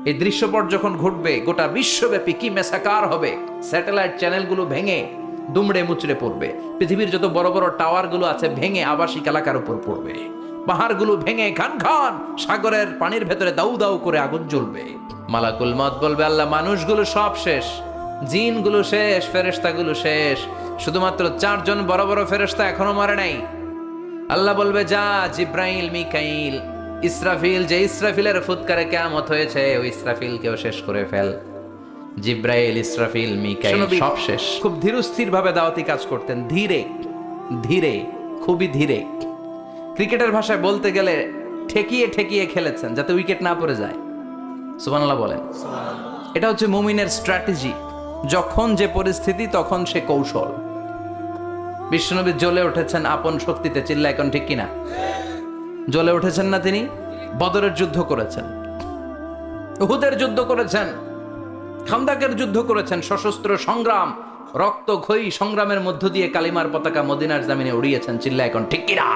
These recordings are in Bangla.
এই দৃশ্যপট যখন ঘটবে গোটা বিশ্বব্যাপী কি মেসাকার হবে, স্যাটেলাইট চ্যানেলগুলো ভেঙে দুমড়ে মুচড়ে পড়বে, পৃথিবীর যত বড় বড় টাওয়ারগুলো আছে ভেঙে আবাসিক এলাকার উপর পড়বে, পাহাড়গুলো ভেঙে খান খান সাগরের পানির ভেতরে দাউ দাউ করে আগুন জ্বলবে। মালাকুল মউত বলবে, আল্লাহ মানুষগুলো সব শেষ, জিনগুলো শেষ, ফেরেশতাগুলো শেষ, শুধুমাত্র 4 জন বড় বড় ফেরেশতা এখনো মরে নাই। আল্লাহ বলবে, যা জিব্রাইল, মিকাইল, ইসরাফিল, যে ইসরাফিলের ফুৎকারে কিয়ামত হয়েছে ওই ইসরাফিলকেও শেষ করে ফেল। জিব্রাইল, ইসরাফিল, মিকাইল সব শেষ। খুব ধীরস্থির ভাবে দাওয়াতি কাজ করতেন, ধীরে ধীরে, খুবই ধীরে। ক্রিকেটের ভাষায় বলতে গেলে ঠেকিয়ে ঠেকিয়ে খেলেছেন যাতে উইকেট না পড়ে যায়। সুবহানাল্লাহ বলেন। এটা হচ্ছে মুমিনের স্ট্র্যাটেজি, যখন যে পরিস্থিতি তখন সে কৌশল। বিশ্বনবী জ্বলে উঠেছেন আপন শক্তিতে, চিল্লা এখন ঠিক কিনা? জ্বলে উঠেছেন না তিনি? বদরের যুদ্ধ করেছেন, উহুদের যুদ্ধ করেছেন, খান্দাকের যুদ্ধ করেছেন, সশস্ত্র সংগ্রাম, রক্তক্ষয়ী সংগ্রামের মধ্য দিয়ে কালিমার পতাকা মদিনার জামিনে উড়িয়েছেন, চিল্লা এখন ঠিক কিনা?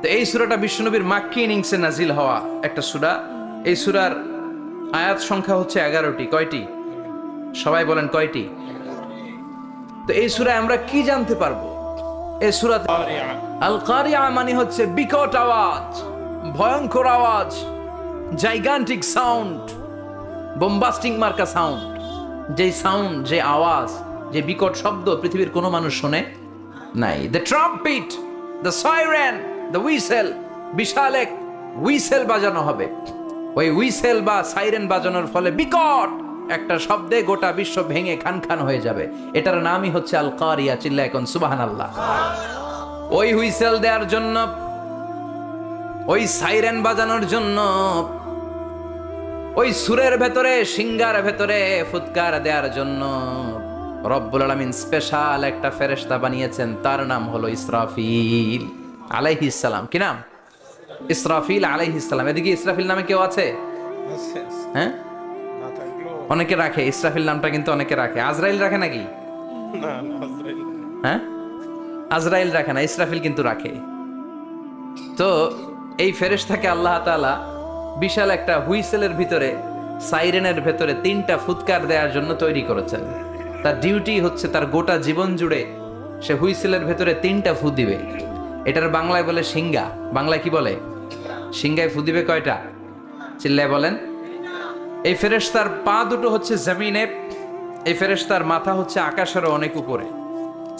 তো এই সূরাটা বিশ্বনবীর মাক্কি ইনিংসে নাজিল হওয়া একটা সূরা। এই সূরার আয়াত সংখ্যা হচ্ছে 11টি। কয়টি? সবাই বলেন কয়টি? তো এই সূরায় আমরা কি জানতে পারবো? এই সূরা আল কারিয়া মানে হচ্ছে বিকট আওয়াজ, ভয়ঙ্কর আওয়াজ, জাইগান্টিক সাউন্ড, বোম্বাস্টিং মার্কা সাউন্ড। যে সাউন্ড, যে আওয়াজ, যে বিকট শব্দ পৃথিবীর কোনো মানুষ শুনে নাই। The trumpet, the siren, the whistle, বিশাল এক হুইসেল বাজানো হবে। ওই হুইসেল বা সাইরেন বাজানোর ফলে বিকট একটা শব্দে গোটা বিশ্ব ভেঙে খান খান হয়ে যাবে। এটার নামই হচ্ছে আল কারিয়া, চিল্লা এখন সুবহানাল্লাহ। ওই হুইসেল দেওয়ার জন্য, ওই সাইরেন বাজানোর জন্য, ওই সুরের ভেতরে, সিঙ্গার ভেতরে ফুৎকার দেওয়ার জন্য রব্বুল আলামিন স্পেশাল একটা ফেরেশতা বানিয়েছেন, তার নাম হলো ইসরাফিল আলাইহিস সালাম। কি নাম? ইসরাফিল আলাইহিস সালাম। এদিকে ইসরাফিল নামে কেউ আছে? হ্যাঁ, অনেকে রাখে ইসরাফিল নামটা, কিন্তু অনেকে রাখে। আজরাইল রাখে নাকি? হ্যাঁ, আজরাইল রাখে না, ইসরাফিল কিন্তু রাখে। তো এই ফেরেশতাকে আল্লাহ তাআলা বিশাল একটা হুইসেলের ভিতরে, সাইরেনের ভেতরে 3টা ফুৎকার দেওয়ার জন্য তৈরি করেছেন। তার ডিউটি হচ্ছে তার গোটা জীবন জুড়ে সে হুইসেলের ভেতরে 3টা ফু দিবে। এটার বাংলায় বলে সিঙ্গা। বাংলায় কি বলে? সিঙ্গায় ফু দিবে কয়টা? চিল্লায় বলেন। এই ফেরেশতার পা দুটো হচ্ছে জমিনে, এই ফেরেশতার মাথা হচ্ছে আকাশেরও অনেক উপরে।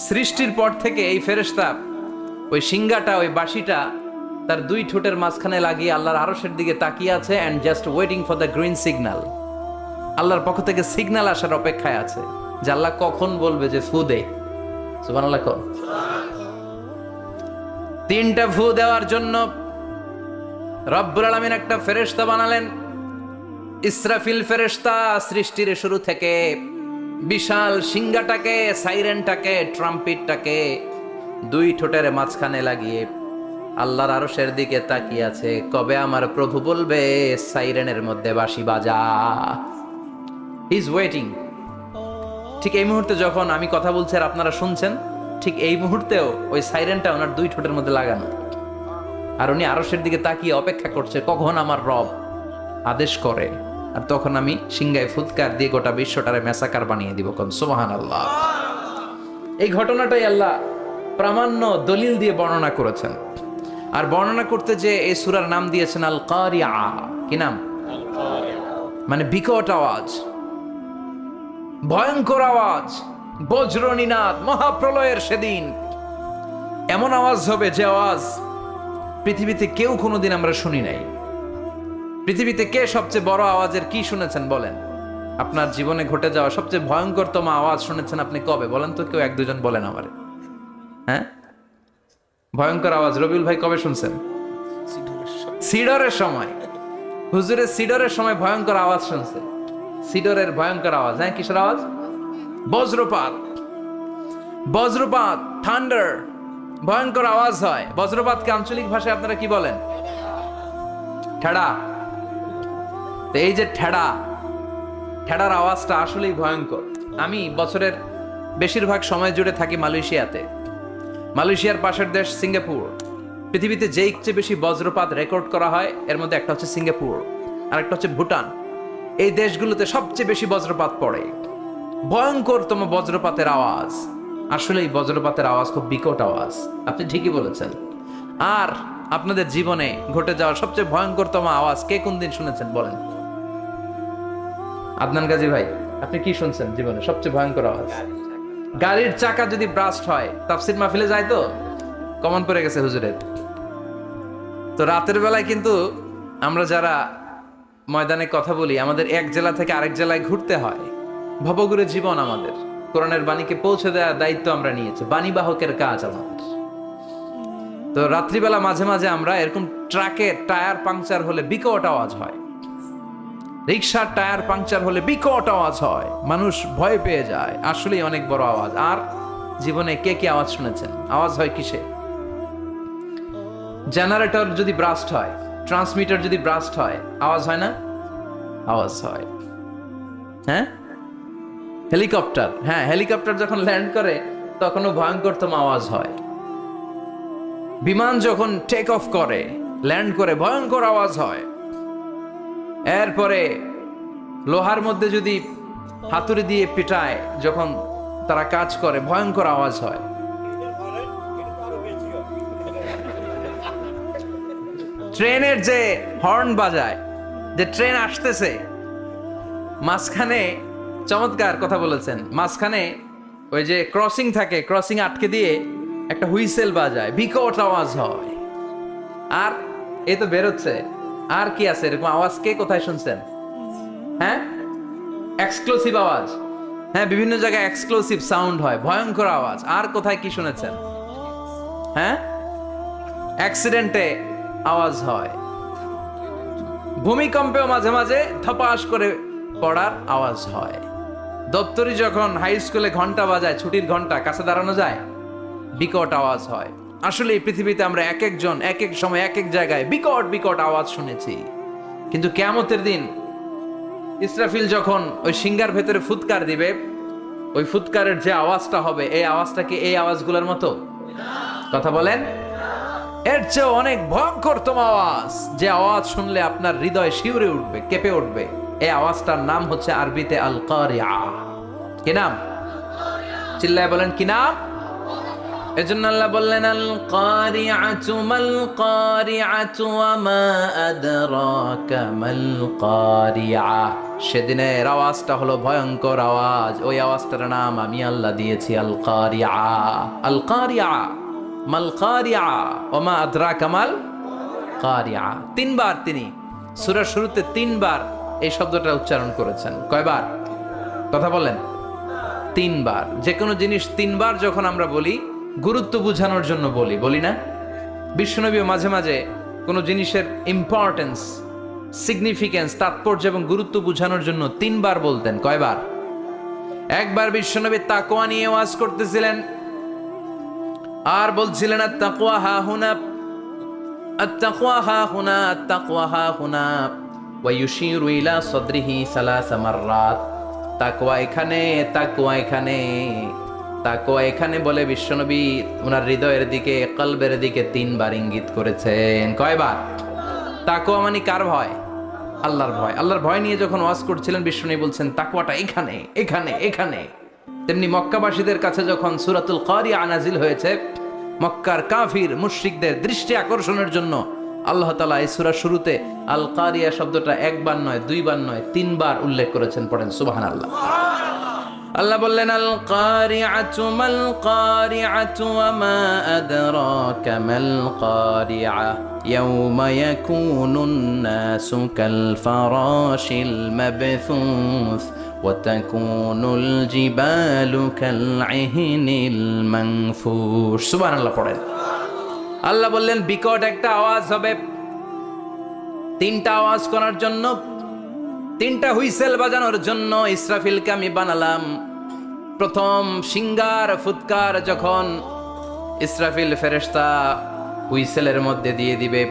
সৃষ্টির পর থেকে এই ফেরেশতা ওই সিঙ্গাটা, ওই বাঁশিটা তার 2 ঠোঁটের মাঝখানে লাগিয়ে আল্লাহর আরশের দিকে তাকিয়ে আছে, and just waiting for the green signal. আল্লাহর পক্ষ থেকে সিগন্যাল আসার অপেক্ষায় আছে যে আল্লাহ কখন বলবে যে ফু দে। সুবহানাল্লাহ। 3টা ফু দেওয়ার জন্য রব্বুল আলামিন একটা ফেরেশতা বানালেন, ইসরাফিল ফেরেশতা। সৃষ্টির শুরু থেকে বিশাল সিঙ্গাটাকে, সাইরেনটাকে, ট্রাম্পিটটাকে 2 ঠোঁটের মাঝখানে লাগিয়ে আল্লাহর আরশের দিকে তাকিয়ে আছে, কবে আমার প্রভু বলবে সাইরেনের মধ্যে বাঁশি বাজা। He is waiting. ঠিক এই মুহূর্তে যখন আমি কথা বলছি আর আপনারা শুনছেন, ঠিক এই মুহূর্তেও ওই সাইরেনটা ওনার 2 ঠোঁটের মধ্যে লাগানো, আর উনি আরশের দিকে তাকিয়ে অপেক্ষা করছে কখন আমার রব আদেশ করে, আর তখন আমি সিঙ্গায় ফুৎকার দিয়ে গোটা বিশ্বটারে মেসাকার বানিয়ে দিব। কোন সুবহানাল্লাহ। এই ঘটনাটাই আল্লাহ প্রামাণ্য দলিল দিয়ে বর্ণনা করেছেন। আর বর্ণনা করতে যে এই সূরার নাম দিয়েছেন আল কারিয়া। কি নাম? মানে বিকট আওয়াজ, ভয়ঙ্কর আওয়াজ, বজ্রনিনাদ, মহাপ্রলয়ের সেদিন এমন আওয়াজ হবে যে আওয়াজ পৃথিবীতে কেউ কোনোদিন আমরা শুনি নাই। পৃথিবীতে কে সবচেয়ে বড় আওয়াজের কি শুনেছেন বলেন? আপনার জীবনে ঘটে যাওয়া সবচেয়ে ভয়ঙ্করতম আওয়াজ শুনেছেন আপনি কবে বলেন তো? কেউ 1-2 জন বলেন আমারে। হ্যাঁ, ভয়ঙ্কর আওয়াজ রবিউল ভাই কবে শুনছেন? সিডরের সময়। হুজুরের সিডরের সময় ভয়ঙ্কর আওয়াজ শুনছে। সিডরের ভয়ঙ্কর আওয়াজ। হ্যাঁ, কিসের আওয়াজ? বজ্রপাত। বজ্রপাত, থান্ডার, ভয়ঙ্কর আওয়াজ হয়। বজ্রপাতকে আঞ্চলিক ভাষায় আপনারা কি বলেন? ঠেড়া। তো এই যে ঠেড়ার আওয়াজটা আসলেই ভয়ঙ্কর। আমি বছরের বেশিরভাগ সময় জুড়ে থাকি মালয়েশিয়াতে। মালয়েশিয়ার পাশের দেশ সিঙ্গাপুর। পৃথিবীতে যেই চেয়ে বেশি বজ্রপাত রেকর্ড করা হয় এর মধ্যে একটা হচ্ছে সিঙ্গাপুর। আরেকটা হচ্ছে ভুটান। এই দেশগুলোতে সবচেয়ে বেশি বজ্রপাত পড়ে, ভয়ঙ্করতম বজ্রপাতের আওয়াজ। আসলে এই বজ্রপাতের আওয়াজ খুব বিকট আওয়াজ, আপনি ঠিকই বলেছেন। আর আপনাদের জীবনে ঘটে যাওয়া সবচেয়ে ভয়ঙ্করতম আওয়াজ কে কোন দিন শুনেছেন বলেন? আদনান গাজী ভাই, আপনি কি শুনছেন জীবনে সবচেয়ে ভয়ঙ্কর আওয়াজ? গাড়ির চাকা যদি ব্রাস্ট হয়, তাফসির মাহফিলে যায় তো কমন পড়ে গেছে হুজুরের। তো রাতের বেলায় কিন্তু আমরা যারা ময়দানে কথা বলি, আমাদের এক জেলা থেকে আরেক জেলায় ঘুরতে হয়। ভবঘুরে জীবন আমাদের, কোরআনের বাণীকে পৌঁছে দেওয়ার দায়িত্ব আমরা নিয়েছি, বাণী বাহকের কাজ আমাদের। তো রাত্রিবেলা মাঝে মাঝে আমরা এরকম ট্রাকের টায়ার পাংচার হলে বিকট আওয়াজ হয়, রিক্সার টায়ার পাংচার হলে বিকট আওয়াজ হয়, মানুষ ভয় পেয়ে যায়। আসলেই অনেক বড় আওয়াজ। আর জীবনে কে কি আওয়াজ শুনেছেন? আওয়াজ হয় কিসে? জেনারেটর যদি ব্রাস্ট হয়, ট্রান্সমিটার যদি ব্রাস্ট হয়, আওয়াজ হয় না? আওয়াজ হয়। হ্যাঁ, হেলিকপ্টার, হ্যাঁ হেলিকপ্টার যখন ল্যান্ড করে তখনও ভয়ঙ্করতম আওয়াজ হয়। বিমান যখন টেক অফ করে, ল্যান্ড করে, ভয়ঙ্কর আওয়াজ হয়। এরপরে লোহার মধ্যে যদি হাতুড়ি দিয়ে পিটায়, যখন তারা কাজ করে, ভয়ঙ্কর আওয়াজ হয়। ট্রেনের যে হর্ন বাজায়, যে ট্রেন আসতেছে, মাঝখানে চমৎকার কথা বলেছেন, মাঝখানে ওই যে ক্রসিং থাকে, ক্রসিং আটকে দিয়ে একটা হুইসেল বাজায়, বিকট আওয়াজ হয়। আর এই তো বেরোচ্ছে। আর কি আছে এরকম আওয়াজ? কে কোথায় শুনছেন? হ্যাঁ, এক্সক্লুসিভ আওয়াজ। হ্যাঁ, বিভিন্ন জায়গায় এক্সক্লুসিভ সাউন্ড হয়, ভয়ঙ্কর আওয়াজ। আর কোথায় কি শুনেছেন? হ্যাঁ, অ্যাক্সিডেন্টে আওয়াজ হয়, ভূমিকম্পেও মাঝে মাঝে ধপাস করে পড়ার আওয়াজ হয়। দপ্তরি যখন হাই স্কুলে ঘন্টা বাজায়, ছুটির ঘন্টা, কাছে দাঁড়ানো যায়, বিকট আওয়াজ হয়। আসলে এই পৃথিবীতে আমরা এক একজন এক এক সময় এক এক জায়গায় বিকট বিকট আওয়াজ শুনেছি। কিন্তু কিয়ামতের দিন ইসরাফিল যখন ওই সিংহার ভেতরে ফুৎকার দিবে, ওই ফুৎকারের যে আওয়াজটা হবে, এই আওয়াজটা কি এই আওয়াজগুলোর মতো? কথা বলেন। এর চেয়ে অনেক ভয়ঙ্করতম আওয়াজ, যে আওয়াজ শুনলে আপনার হৃদয় শিউরে উঠবে, কেঁপে উঠবে। এই আওয়াজটার নাম হচ্ছে আরবিতে আল কারিআ। কি নাম? চিল্লায় বলেন কি নাম? এজন্য আল্লাহ বললেন আল কারিআতু মাল কারিআতু ওয়া মা আদরাকা মাল কারিআ। সেদিনের আওয়াজটা হলো ভয়ঙ্কর আওয়াজ। ওই আওয়াজটার নাম আমি আল্লাহ দিয়েছি আল কারিআ। আল কারিআ মাল কারিআ ওয়া মা আদরাকা মাল কারিআ। তিনবার তিনি সূরার শুরুতে তিনবার এই শব্দটা উচ্চারণ করেছেন। কয়বার? কথা বলেন। তিনবার। যে কোনো জিনিস তিনবার যখন আমরা বলি, গুরুত্ব বোঝানোর জন্য বলি না? বিশ্বনবী মাঝে মাঝে কোনো জিনিসের ইম্পর্টেন্স, সিগনিফিকেন্স, তাৎপর্য এবং গুরুত্ব বোঝানোর জন্য তিনবার বলতেন। কয়বার? একবার বিশ্বনবী তাকওয়া নিয়ে ওয়াজ করতেছিলেন, আর বলছিলেন আত-তাকওয়া হা হুনা, আত-তাকওয়া হা হুনা, আত-তাকওয়া হা হুনা, ওয়া ইউশিরু ইলা সাদরিহি সালাসা মাররাত। তাকওয়া এখানে, তাকওয়া এখানে, তাকওয়া এখানে বলে বিশ্বনবী ওনার হৃদয়ের দিকে, কলবের দিকে তিনবার ইঙ্গিত করেছেন। কয়বার? তাকওয়া মানে কার ভয়? আল্লাহর ভয়। আল্লাহর ভয় নিয়ে যখন ওয়াজ করছিলেন, বিশ্বনবী বলছেন তাকওয়াটা এখানে, এখানে, এখানে। তেমনি মক্কাবাসীদের কাছে যখন সূরাতুল কারিআ নাজিল হয়েছে, মক্কার কাফির মুশরিকদের দৃষ্টি আকর্ষণের জন্য আল্লাহ তাআলা এই সূরার শুরুতে আল কারিআ শব্দটা একবার নয়, দুইবার নয়, তিনবার উল্লেখ করেছেন। পড়েন সুবহানাল্লাহ। আল্লাহ বললেন আল কারিআতু মাল কারিআতু ওয়া মা আদরাকা মাল কারিআ ইয়াউমা ইয়াকুনুন নাসু কাল ফারাশিল মাবথুস ওয়া তাকুনুল জিবালু কাল ইহনিল মানফুশ। সুবহানাল্লাহ পড়েন। আল্লাহ বললেন বিকট একটা আওয়াজ হবে। তিনটা আওয়াজ করার জন্য, তিনটা হুইসেল বাজানোর জন্য ইসরাফিলকে আমি বানালাম। প্রথম সিংগার ফুৎকার যখন ইসরাফিল ফেরেশতা হুইসেলের মধ্যে দিয়ে দিবে,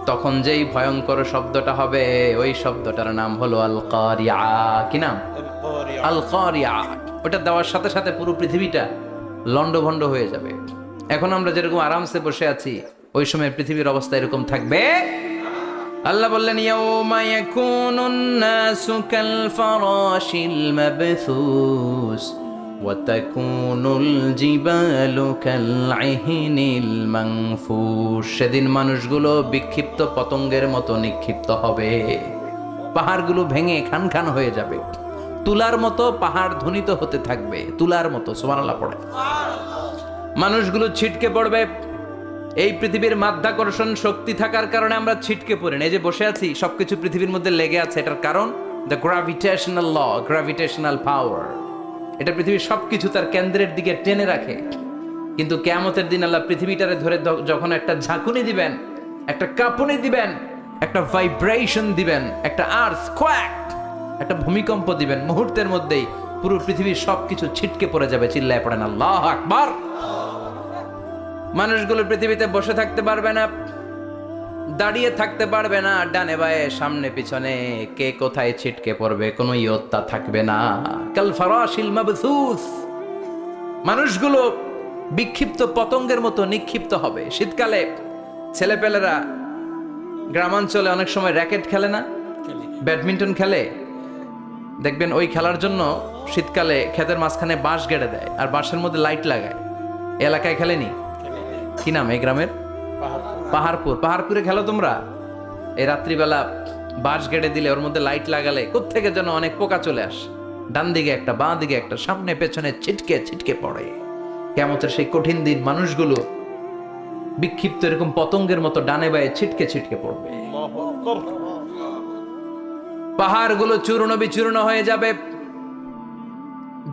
তখন যেই ভয়ঙ্কর শব্দটা হবে, ওই শব্দটার নাম হলো আল কারিআ। কি নাম? আল কারিআ। ওটা দেওয়ার সাথে সাথে পুরো পৃথিবীটা লন্ডভন্ড হয়ে যাবে। এখন আমরা যেরকম আরামসে বসে আছি, ওই সময় পৃথিবীর অবস্থা এরকম থাকবে আল্লাহ বললেন ইয়াউমা ইয়াকুনুন নাসু কাল ফারাশিল মাবথুস ওয়া তাকুনুল জিবালু কাল ইহনিল মানফুস। সেদিন মানুষগুলো বিক্ষিপ্ত পতঙ্গের মতো নিক্ষিপ্ত হবে, পাহাড়গুলো ভেঙে খান খান হয়ে যাবে, তুলার মতো পাহাড় ধ্বনিত হতে থাকবে, তুলার মতো। সুবহানাল্লাহ পড়ে। মানুষগুলো ছিটকে পড়বে। এই পৃথিবীর মাধ্যাকর্ষণ শক্তি থাকার কারণে আমরা ছিটকে পড়ি না। এই যে বসে আছি, সবকিছু পৃথিবীর মধ্যে লেগে আছে, এটার কারণ দ্য গ্র্যাভিটেশনাল ল, গ্র্যাভিটেশনাল পাওয়ার। এটা পৃথিবীর সবকিছু তার কেন্দ্রের দিকে টেনে রাখে। কিন্তু কিয়ামতের দিন আল্লাহ পৃথিবীটারে ধরে যখন একটা ঝাঁকুনি দিবেন, একটা কাঁপুনি দিবেন, একটা ভাইব্রেশন দিবেন, একটা আর্থকোয়াক, একটা ভূমিকম্প দিবেন, মুহূর্তের মধ্যেই পুরো পৃথিবীর সবকিছু ছিটকে পড়ে যাবে। চিল্লায় পড়েন আল্লাহু আকবার। মানুষগুলো পৃথিবীতে বসে থাকতে পারবে না, দাঁড়িয়ে থাকতে পারবে না, ডানে বায়ে সামনে পিছনে কে কোথায় ছিটকে পড়বে কোনো ইয়ত্তা থাকবে না। কাল ফারাশিল মাবথুস। মানুষগুলো বিক্ষিপ্ত পতঙ্গের মতো নিক্ষিপ্ত হবে। শীতকালে ছেলেপেলেরা গ্রামাঞ্চলে অনেক সময় র্যাকেট খেলে না, ব্যাডমিন্টন খেলে, দেখবেন ওই খেলার জন্য শীতকালে ক্ষেতের মাঝখানে বাঁশ গেড়ে দেয় আর বাঁশের মধ্যে লাইট লাগায়। এলাকায় খেলেনি? কি নাম এই গ্রামের? পাহাড়পুর। পাহাড়পুরে খেলো তোমরা? এই রাত্রিবেলা বাঁশ গেড়ে দিলে ওর মধ্যে লাইট লাগালে কোত্থেকে যেন অনেক পোকা চলে আসে, ডান দিকে একটা, বাঁ দিকে একটা, সামনে পেছনে ছিটকে ছিটকে পড়ে। কিয়ামতের সেই কঠিন দিন মানুষগুলো বিক্ষিপ্ত এরকম পতঙ্গের মতো ডানে বায়ে ছিটকে ছিটকে পড়বে। পাহাড়গুলো চূর্ণ বিচূর্ণ হয়ে যাবে,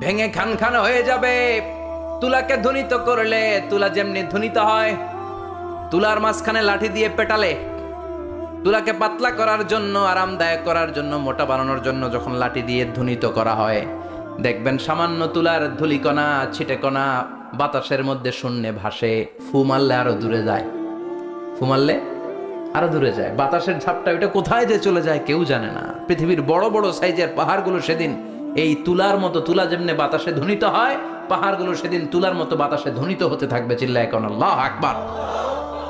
ভেঙে খান খান হয়ে যাবে। তুলাকে ধ্বনিত করলে তুলা যেমনি ধ্বনিত হয়, তুলার মাঝখানে লাঠি দিয়ে পেটালে, তুলাকে পাতলা করার জন্য, আরামদায়ক করার জন্য, মোটা বানানোর জন্য যখন লাঠি দিয়ে ধ্বনিত করা হয়, দেখবেন সামান্য তুলার ধুলিকণা ছিটেকণা বাতাসের মধ্যে শূন্যে ভাসে। ফু মারলে আরো দূরে যায়, ফু মারলে আরো দূরে যায়। বাতাসের ঝাপটা ওইটা কোথায় যে চলে যায় কেউ জানে না। পৃথিবীর বড় বড় সাইজের পাহাড়গুলো সেদিন এই তুলার মতো, তুলা যেমনি বাতাসে ধ্বনিত হয়, পাহাড়গুলো সেদিন তুলার মতো বাতাসে ধ্বনিত হতে থাকবে। চিল্লায় কোন আল্লাহু আকবার।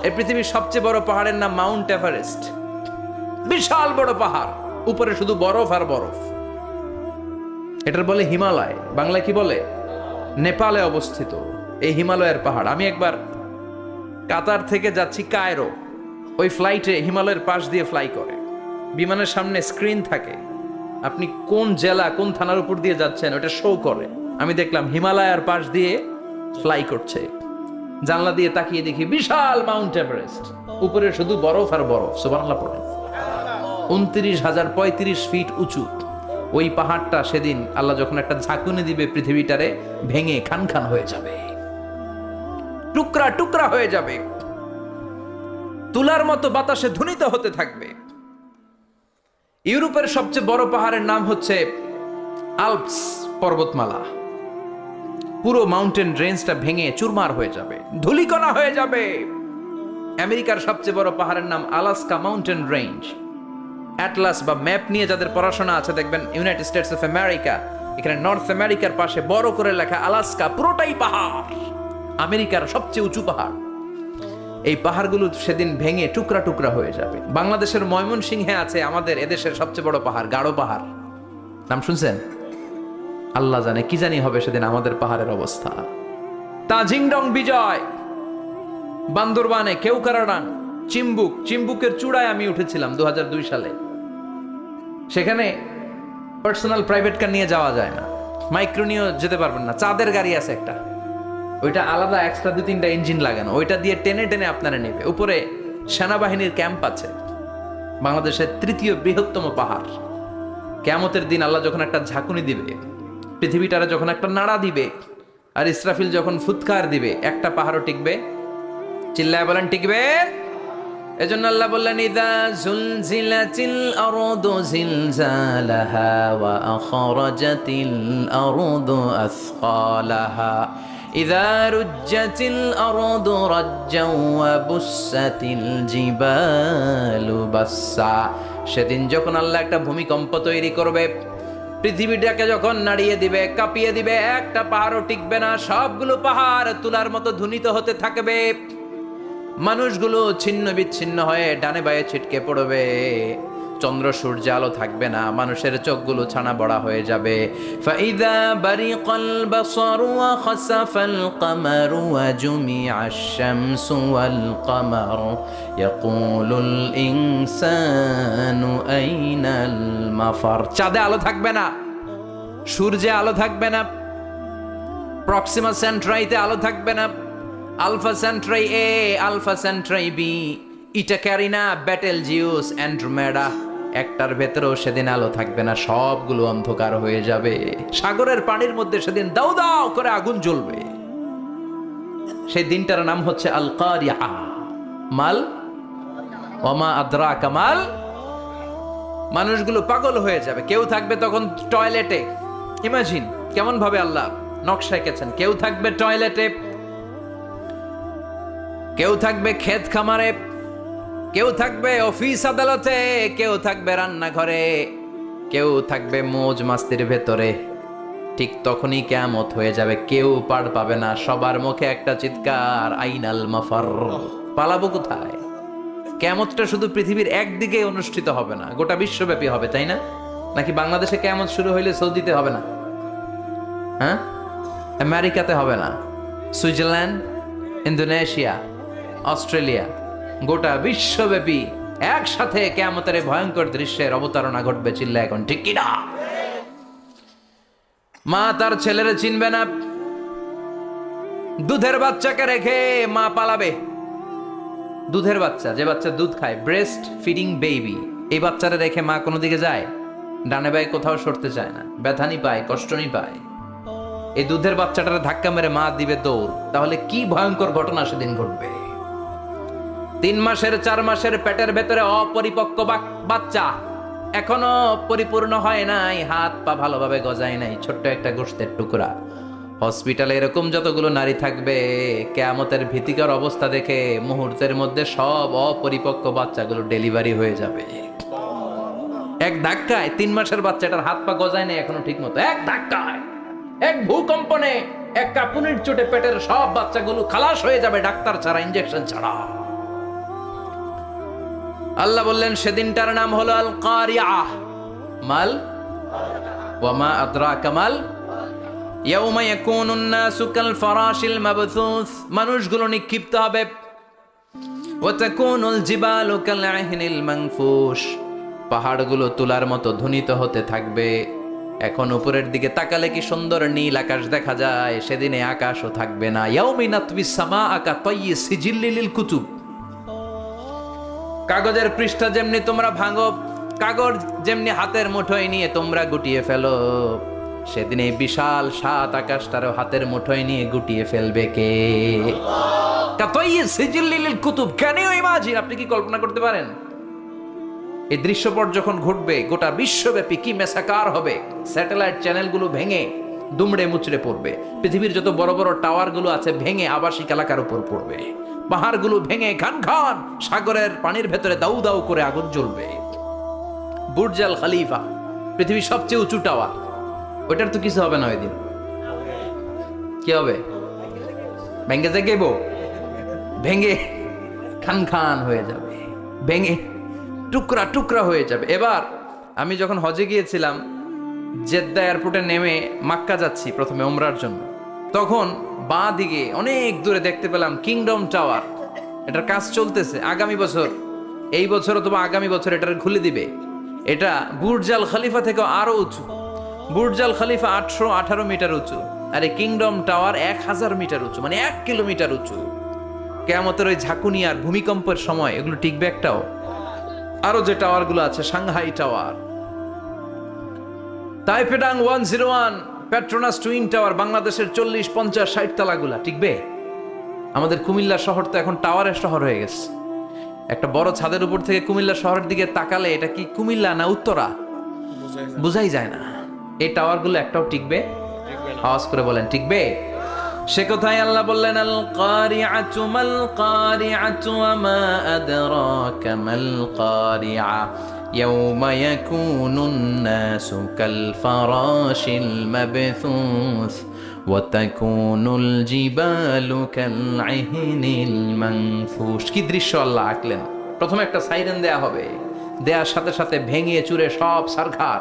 এই পৃথিবীর সবচেয়ে বড় পাহাড়ের নাম মাউন্ট এভারেস্ট। বিশাল বড় পাহাড়, উপরে শুধু বরফ আর বরফ। এটার বলে হিমালয়, বাংলায় কি বলে? নেপালে অবস্থিত এই হিমালয়ের পাহাড়। আমি একবার কাতার থেকে যাচ্ছি কায়রো, ওই ফ্লাইটে হিমালয়ের পাশ দিয়ে ফ্লাই করে, বিমানের সামনে স্ক্রিন থাকে, আপনি কোন জেলা কোন থানার উপর দিয়ে যাচ্ছেন ওটা শো করে। আমি দেখলাম হিমালয়ের পাশ দিয়ে ফ্লাই করছে, জানলা দিয়ে তাকিয়ে দেখি বিশাল মাউন্ট এভারেস্ট, উপরে শুধু বরফ আর বরফ। সুবহানাল্লাহ পড়ে। 29,035 ফিট উঁচু ওই পাহাড়টা সেদিন আল্লাহ যখন একটা ঝাঁকুনি দিবে, পৃথিবীটারে ভেঙে খান খান হয়ে যাবে, টুকরা টুকরা হয়ে যাবে, তুলার মতো বাতাসে ধ্বনিত হতে থাকবে। ইউরোপের সবচেয়ে বড় পাহাড়ের নাম হচ্ছে আল্পস পর্বতমালা। পুরো মাউন্টেন রেঞ্জটা ভেঙে চুরমার হয়ে যাবে, ধূলিকণা হয়ে যাবে। আমেরিকার সবচেয়ে বড় পাহাড়ের নাম আলাস্কা মাউন্টেন রেঞ্জ। অ্যাটলাস বা ম্যাপ নিয়ে যাদের পড়াশোনা আছে দেখবেন ইউনাইটেড স্টেটস অফ আমেরিকা, এখানে নর্থ আমেরিকার পাশে বড় করে লেখা আলাস্কা, পুরোটাই পাহাড়, আমেরিকার সবচেয়ে উঁচু পাহাড়। এই পাহাড়গুলো সেদিন ভেঙে টুকরা টুকরা হয়ে যাবে। বাংলাদেশের ময়মনসিংহে আছে আমাদের এদেশের সবচেয়ে বড় পাহাড়, গাঢ় পাহাড়। নাম শুনছেন? আল্লাহ জানে কি জানি হবে সেদিন আমাদের পাহাড়ের অবস্থা। তাজিংডং বিজয়, বান্দরবানে কেউকারাডাং, চিম্বুক, চিম্বুকের চূড়ায় আমি উঠেছিলাম 2002 সালে। সেখানে পার্সোনাল প্রাইভেট কার নিয়ে যাওয়া যায় না, মাইক্রো নিয়েও যেতে পারবেন না। চাঁদের গাড়ি আছে একটা, ওইটা আলাদা এক্সট্রা 2-3টা ইঞ্জিন লাগানো, ওইটা দিয়ে টেনে টেনে আপনারা নেবে। উপরে সেনাবাহিনীর ক্যাম্প আছে। বাংলাদেশের 3য় বৃহত্তম পাহাড়। কিয়ামতের দিন আল্লাহ যখন একটা ঝাঁকুনি দিবে, পৃথিবীটারে যখন একটা নাড়া দিবে, আর ইসরাফিল যখন ফুৎকার দিবে, একটা পাহাড়ও টিকবে? চিল্লায় বলেন টিকবে? এজন্য আল্লাহ বললেন ইযা যুলজিলাতিল আরদু জিলজালাহা ওয়া আখরাজাতিল আরদু আসকালাহা ইযা রুজ্জাতিল আরদু রাজ্জাও ওয়া বুসাতিল জিবালু বাসসা। সেদিন যখন আল্লাহ একটা ভূমিকম্প তৈরি করবে, পৃথিবীটাকে যখন নাড়িয়ে দিবে, কাঁপিয়ে দিবে, একটা পাহাড়ও টিকবে না, সবগুলো পাহাড় তুলার মতো ধ্বনিত হতে থাকবে। মানুষগুলো ছিন্ন বিচ্ছিন্ন হয়ে ডানে বায়ে ছিটকে পড়বে, চন্দ্র সূর্য আলো থাকবে না, মানুষের চোখগুলো ছানা বড়া হয়ে যাবে। ফাইদা বারিকাল বাসারু ওয়া খাসাফাল কামারু ওয়া জুমিআশ শামসু ওয়াল কামারু ইয়াকুলুল ইনসানু আইনাল মাফার। চাঁদে আলো থাকবে না, সূর্যে আলো থাকবে না, প্রক্সিমা সেন্ট্রাইতে আলো থাকবে না, আলফা সেন্ট্রাই এ, আলফা সেন্ট্রাই বি, ইটা ক্যারিনা, ব্যাটেল জিউস, অ্যান্ড্রোমেডা, একটার ভেতরেও সেদিন আলো থাকবে না, সবগুলো অন্ধকার হয়ে যাবে। সাগরের পানির মধ্যে সেদিন দাউ দাউ করে আগুন জ্বলবে। সেই দিনটার নাম হচ্ছে আল কারিয়া। মাল ওমা আদরাকা মাল। মানুষগুলো পাগল হয়ে যাবে। কেউ থাকবে তখন টয়লেটে, ইমাজিন কেমন ভাবে আল্লাহ নকশা এঁকেছেন। কেউ থাকবে টয়লেটে, কেউ থাকবে ক্ষেত খামারে, কেউ থাকবে অফিস আদালতে, কেউ থাকবে রান্নাঘরে, কেউ থাকবে মৌজ মাস্তির ভেতরে। ঠিক তখনই কিয়ামত হয়ে যাবে, কেউ পার পাবে না, সবার মুখে একটা চিৎকার, আইনাল মাফার। পালাবো কোথায়? কিয়ামতটা শুধু পৃথিবীর একদিকে অনুষ্ঠিত হবে না, গোটা বিশ্বব্যাপী হবে, তাই না? নাকি বাংলাদেশে কিয়ামত শুরু হইলে সৌদিতে হবে না? হ্যাঁ, আমেরিকাতে হবে না, সুইজারল্যান্ড, ইন্দোনেশিয়া, অস্ট্রেলিয়া, গোটা বিশ্বব্যাপী একসাথে কিয়ামতের ভয়ঙ্কর দৃশ্যের অবতারণা ঘটবে। চিল্লা এখন ঠিক কিনা? মা তার ছেলেরে চিনবে না, দুধের বাচ্চাকে রেখে মা পালাবে। দুধের বাচ্চা, যে বাচ্চা দুধ খায়, ব্রেস্ট ফিডিং বেবি, এই বাচ্চারা রেখে মা কোনো দিকে যায়? ডানে বায়ে কোথাও সরতে চায় না, ব্যথানি পায়, কষ্টনি পায়। এই দুধের বাচ্চাটার ধাক্কা মেরে মা দিবে দৌড়। তাহলে কি ভয়ঙ্কর ঘটনা সেদিন ঘটবে। 3 মাসের 4 মাসের পেটের ভেতরে অপরিপক্ক বাচ্চা, এখনো পরিপূর্ণ হয় নাই, হাত পা ভালোভাবে গজায় নাই, ছোট্ট একটা গোশতের টুকরা। হসপিটালে এরকম যতগুলো নারী থাকবে, কিয়ামতের ভীতিকর অবস্থা দেখে মুহূর্তের মধ্যে সব অপরিপক্ক বাচ্চাগুলো ডেলিভারি হয়ে যাবে। এক ধাক্কায় 3 মাসের বাচ্চাটার হাত পা গজায় নাই এখনো ঠিক মতো, এক ধাক্কায়, এক ভূকম্পনে, এক কাঁপুনির চোটে পেটের সব বাচ্চাগুলো খালাস হয়ে যাবে, ডাক্তার ছাড়া, ইনজেকশন ছাড়া। আল্লাহ বললেন সেদিনটার নাম হলো আল কারিয়া। মাল ওয়ামা আদরাকা মাল। ইয়াউমা ইয়াকুনুন নাসু কাল ফারাশিল মাবথুস, মানুষগুলো নিক্ষিপ্ত হবে। ওয়া তাকুনুল জিবালু কাল আহিনিল মানফুশ, পাহাড়গুলো তুলার মতো ধ্বনিত হতে থাকবে। এখন উপরের দিকে তাকালে কি সুন্দর নীল আকাশ দেখা যায়, সেদিনে আকাশও থাকবে না। ইয়াউমিন নাতবিস সামাআ কাতায়্যি সিজিল্লি লিল কুতুব, কাগজের পৃষ্ঠা যেমনি তোমরা ভাঙো, কাগজ যেমনি হাতের মুঠোয় নিয়ে তোমরা গুটিয়ে ফেলো, সেদিন এই বিশাল 7 আকাশটারও হাতের মুঠোয় নিয়ে গুটিয়ে ফেলবে কে? কাতায়্যি সিজিল্লি লিল কুতুব। Can you imagine? আপনি কি কল্পনা করতে পারেন এই দৃশ্যপট যখন ঘটবে গোটা বিশ্বব্যাপী কি মেসাকার হবে? স্যাটেলাইট চ্যানেলগুলো ভেঙে দুমড়ে মুচড়ে পড়বে, পৃথিবীর যত বড় বড় টাওয়ারগুলো আছে ভেঙে আবাসিক এলাকার উপর পড়বে, পাহাড়গুলো ভেঙে খান খান সাগরের পানির ভেতরে দাউ দাউ করে আগুন জ্বলবে। বুর্জ আল খলিফা, পৃথিবীর সবচেয়ে উঁচু টাওয়ার, ওইটার তো কিছু হবে না। ওই দিন কি হবে? ভেঙে যাইব, ভেঙে খান খান হয়ে যাবে, ভেঙে টুকরা টুকরা হয়ে যাবে। এবার আমি যখন হজে গিয়েছিলাম, জেদ্দা এয়ারপোর্টে নেমে মাক্কা যাচ্ছি প্রথমে উমরার জন্য, তখন বাঁ দিকে অনেক দূরে দেখতে পেলাম কিংডম টাওয়ার। এটার কাজ চলতেছে, আগামী বছর, এই বছর অথবা আগামী বছর এটার খুলে দিবে। এটা বুর্জ আল খলিফা থেকে আরো উঁচু। বুর্জ আল খলিফা 818 মিটার উঁচু, আর এই কিংডম টাওয়ার 1000 মিটার উঁচু, মানে 1 কিলোমিটার উঁচু। কিয়ামতের ওই ঝাঁকুনি আর ভূমিকম্পের সময় এগুলো টিকবে একটাও? আরো যে টাওয়ারগুলো আছে, Shanghai tower, Taipei 101, Petronas twin tower, বাংলাদেশের 40, 50, 60 তালাগুলা টিকবে? আমাদের কুমিল্লা শহর তো এখন টাওয়ারের শহর হয়ে গেছে। একটা বড় ছাদের উপর থেকে কুমিল্লা শহরের দিকে তাকালে এটা কি কুমিল্লা না উত্তরা বুঝাই যায় না। এই টাওয়ারগুলো একটাও টিকবে? আওয়াজ করে বলেন টিকবে? সে কথাই আল্লাহ বললেন আল কারিআতু মাল কারিআতু ওয়া মা আদরাকা মাল কারিআ ইয়াউমা ইয়াকুনুন নাসু কাল ফারাশিল মাবথুস ওয়াতাকুনুল জিবালু কাল'ইহনিল মানফুশ। কি দৃশ্য আল্লাহ আঁকলেন। প্রথমে একটা সাইরেন দেয়া হবে, দেয়ার সাথে সাথে ভেঙে চুরে সব সারখার,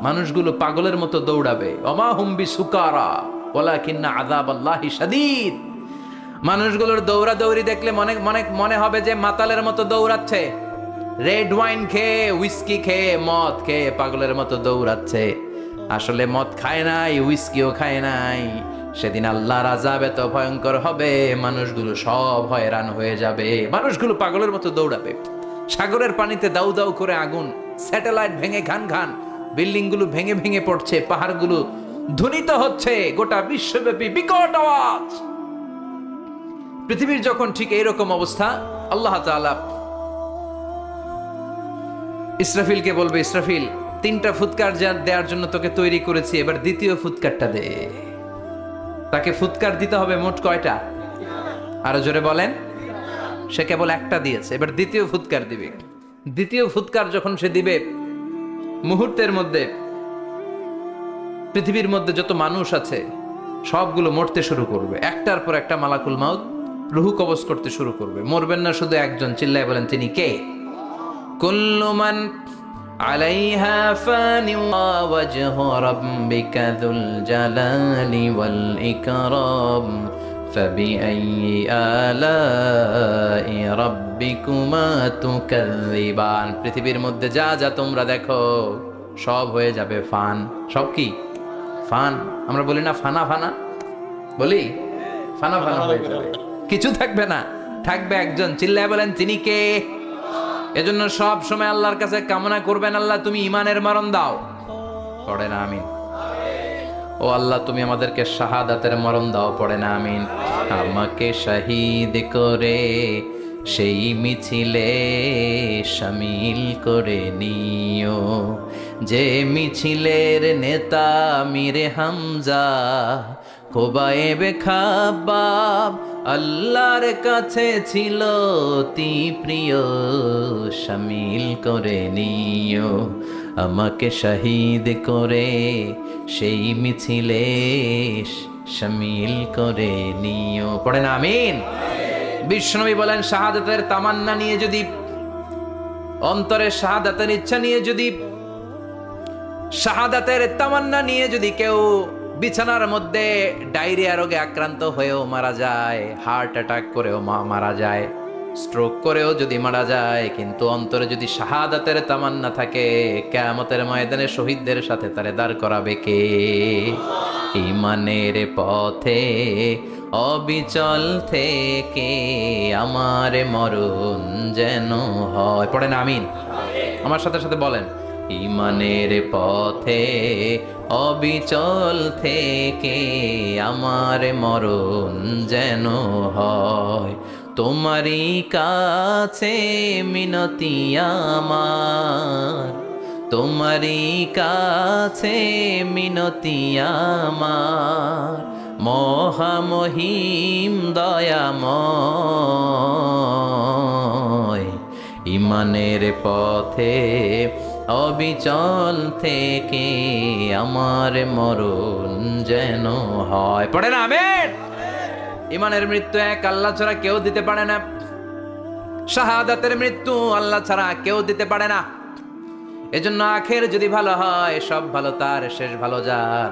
মানুষগুলো পাগলের মতো দৌড়াবে। ওমা হুম বিসুকারা ওয়ালাকিন্না আযাবাল্লাহি শাদীদ। মানুষগুলোর দৌড়াদৌড়ি দেখলে মনে হবে যে মাতালের মতো দৌড়াচ্ছে, রেড ওয়াইন খেয়ে, উইস্কি খেয়ে, মদ খেয়ে পাগলের মতো দৌড়াচ্ছে। আসলে মদ খায় নাই, উইস্কিও খায় নাই। সেদিন আল্লাহর আযাব এত ভয়ঙ্কর হবে, মানুষগুলো সব হয়রান হয়ে যাবে, মানুষগুলো পাগলের মতো দৌড়াবে। সাগরের পানিতে দাউ দাউ করে আগুন, স্যাটেলাইট ভেঙে ঘান ঘান, বিল্ডিং গুলো ভেঙে ভেঙে পড়ছে, পাহাড়গুলো ধ্বনিত হচ্ছে, গোটা বিশ্বব্যাপী বিকট আওয়াজ। পৃথিবীর যখন ঠিক এইরকম অবস্থা, আল্লাহ তাআলা ইসরাফিলকে বলবে, ইসরাফিল 3টা ফুৎকার দেওয়ার জন্য তোকে তৈরি করেছি, এবার দ্বিতীয় ফুৎকারটা দে। তাকে ফুৎকার দিতে হবে মোট কয়টা? আরো জোরে বলেন। সে কেবল একটা দিয়েছে, এবার দ্বিতীয় ফুৎকার দিবে। দ্বিতীয় ফুৎকার যখন সে দিবে, মুহূর্তের মধ্যে পৃথিবীর মধ্যে যত মানুষ আছে সবগুলো মরতে শুরু করবে। একটার পর একটা মালাকুল মাউত রুহু কবজ করতে শুরু করবে। মরবেন না শুধু একজন, চিল্লায় বলেন তিনি কে? কুল্লু মান আলাইহা ফানি ওয়া ওয়াজহু রাব্বিকা যুল জালালি ওয়াল ইকরাম ফাবিআইয়ি আলাই রাব্বিকুমা তুকাযযিবান। পৃথিবীর মধ্যে যা যা তোমরা দেখো সব হয়ে যাবে ফান। সব কি? ফান। আমরা বলি না ফানা ফানা, বলি ফানা ফানা হয়ে যাবে, কিছু থাকবে না, থাকবে একজন, চিল্লায় বলেন তিনি কে? এজন্য সব সময় আল্লাহর কাছে কামনা করবেন, আল্লাহ তুমি ঈমানের মরণ দাও। পড়ে না আমিন। ও আল্লাহ তুমি আমাদেরকে শাহাদাতের মরণ দাও। পড়ে না আমিন। আমাকে শহীদ করে সেই মিছিলে শামিল করে নিও, যে মিছিলের নেতা মীরে হামজা খোবায়েবে খাব্বাব আল্লাহর কাছে ছিল অতি প্রিয়, শামিল করে নিও। আমাকে শহীদ করে সেই মিছিলে শামিল করে নিও। পড়ে না আমিন। বিশ্বনবী বলেন, শাহাদাতের তামান্না নিয়ে যদি, অন্তরে শাহাদাতের ইচ্ছা নিয়ে যদি, শাহাদাতের তামান্না নিয়ে যদি কেউ বিছানার মধ্যে ডায়রিয়া রোগে আক্রান্ত হয়েও মারা যায়, হার্ট অ্যাটাক করেও মারা যায়, স্ট্রোক করেও যদি মারা যায়, কিন্তু অন্তরে যদি শাহাদাতের তামান্না থাকে, কিয়ামতের ময়দানে শহীদদের সাথে তারে দাঁড় করাবে কে? ঈমানের পথে অবিচল থেকে আমার মরণ যেন হয়। পড়েন আমিন। আমার সাথে সাথে বলেন, ঈমানের পথে অবিচল থেকে আমার মরণ যেন হয়। তোমারই কাছে মিনতি আমার, তোমারই কাছে মিনতি আমার, মহামহিম দয়াময়। ঈমানের পথে অবিচল থেকে আমার মরণ যেন হয়। পড়ে না আমিন। ঈমানের মৃত্যু এক, আল্লাহ ছাড়া কেউ দিতে পারে না। শাহাদাতের মৃত্যু আল্লাহ ছাড়া কেউ দিতে পারে না। এজন্য আখের যদি ভালো হয়, সব ভালো তার, শেষ ভালো যার।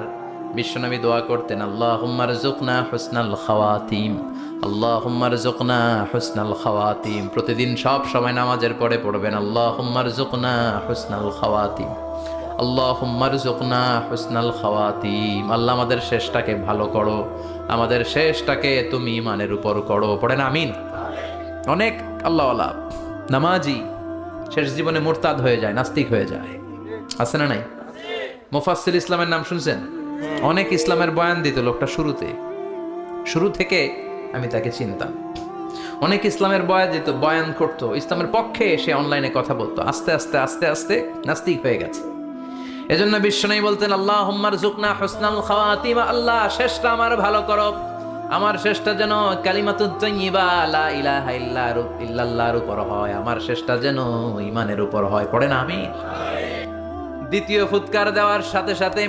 বিশ্বনবী দোয়া করতেন, আল্লাহুম্মা রযুকনা হুসনাল খাওয়াতিম, আল্লাহুম্মা রযুকনা হুসনাল খাওয়াতিম। প্রতিদিন সব সময় নামাজের পরে পড়বেন, আল্লাহুম্মা রযুকনা হুসনাল খাওয়াতিম, আল্লাহুম্মা রযুকনা হুসনাল খাওয়াতিম। আল্লাহ আমাদের শেষটাকে ভালো করো, আমাদের শেষটাকে তুমি ঈমানের উপর করো। পড়েন আমিন। অনেক আল্লাহওয়ালা নামাজি শেষ জীবনে মুরতাদ হয়ে যায়, নাস্তিক হয়ে যায়, আছে না নাই? মুফাসসির ইসলামের নাম শুনছেন? অনেক ইসলামের বয়ান দিত লোকটা শুরু থেকে আমি তাকে চিনতাম। অনেক ইসলামের বয়ান করতো, ইসলামের পক্ষে সে অনলাইনে কথা বলতো। আস্তে আস্তে আস্তে আস্তে নাস্তিক হয়ে গেছে। এজন্য বিশ্বনবী বলতেন, আল্লাহুম্মা রযুকনা হুসনাল খাওয়াতিম, আল্লাহ শেষটা আমার ভালো করো, আমার শেষটা যেন কালিমাতুত তাইয়্যিবা লা ইলাহা ইল্লাল্লাহর উপর হয়, আমার শেষটা যেন ঈমানের উপর হয়। পড়েন আমিন। দ্বিতীয় ফুৎকার দেওয়ার সাথে সাথে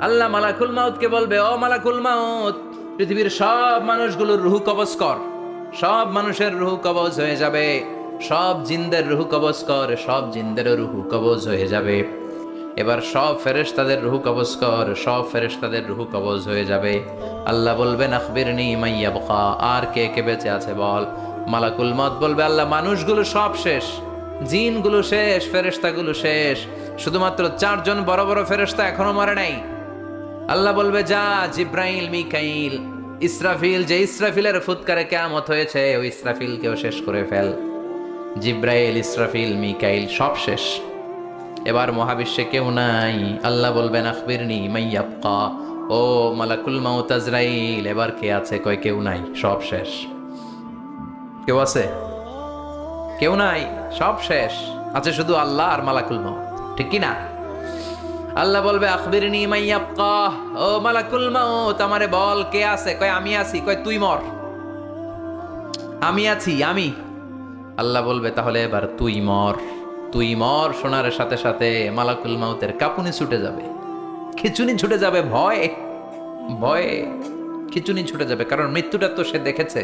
আল্লাহ মালাকুল মাউতকে বলবে, ও মালাকুল মাউত, পৃথিবীর সব মানুষগুলোর রুহু কবজ কর। সব মানুষের রুহু কবজ হয়ে যাবে, সব জিনদের রুহু কবজ কর, সব জিনদেরও রুহু কবজ হয়ে যাবে। এবার সব ফেরেশতাদের রুহু কবজ কর, সব ফেরেশতাদের রুহু কবজ হয়ে যাবে। আল্লাহ বলবেন আখবিরনি মাইয়া বকা, আর কে কে বেঁচে আছে বল। মালাকুল মত বলবে, আল্লাহ মানুষগুলো সব শেষ, জিনগুলো শেষ, ফেরেশতাগুলো শেষ, শুধুমাত্র 4 জন বড় বড় ফেরেশতা এখনো মরে নাই। আল্লাহ বলবে, যা জিব্রাইল, মিকাইল, ইসরাফিল, যে ইসরাফিলের ফুৎকারে কিয়ামত হয়েছে ওই ইসরাফিলকেও শেষ করে ফেল। জিব্রাইল, ইসরাফিল, মিকাইল সব শেষ। এবার মহাবিশ্বে কেউ নাই। আল্লাহ বলবেন আখবিরনি মাইয়াবকা, ও মালাকুল মাউত আজরাইল, এবার কে আছে? কয় কেউ নাই, সব শেষ। কেউ আছে? কেউ নাই, সব শেষ। আছে শুধু আল্লাহ আর মালাকুল মাউত, ঠিক কি না? আল্লাহ বলবে আখবিরনি মাইয়াবকা, ও মালাকুল মাউত আমারে বল কে আছে? কয় আমি আছি। কয় তুই মর। আমি আছি, আমি। আল্লাহ বলবে তাহলে এবার তুই মর। তুই মর শোনার সাথে সাথে মালাকুল মাউতের কাঁপুনি ছুটে যাবে, খিচুনি ছুটে যাবে, ভয়ে ভয়ে খিচুনি ছুটে যাবে। কারণ মৃত্যুটা তো সে দেখেছে।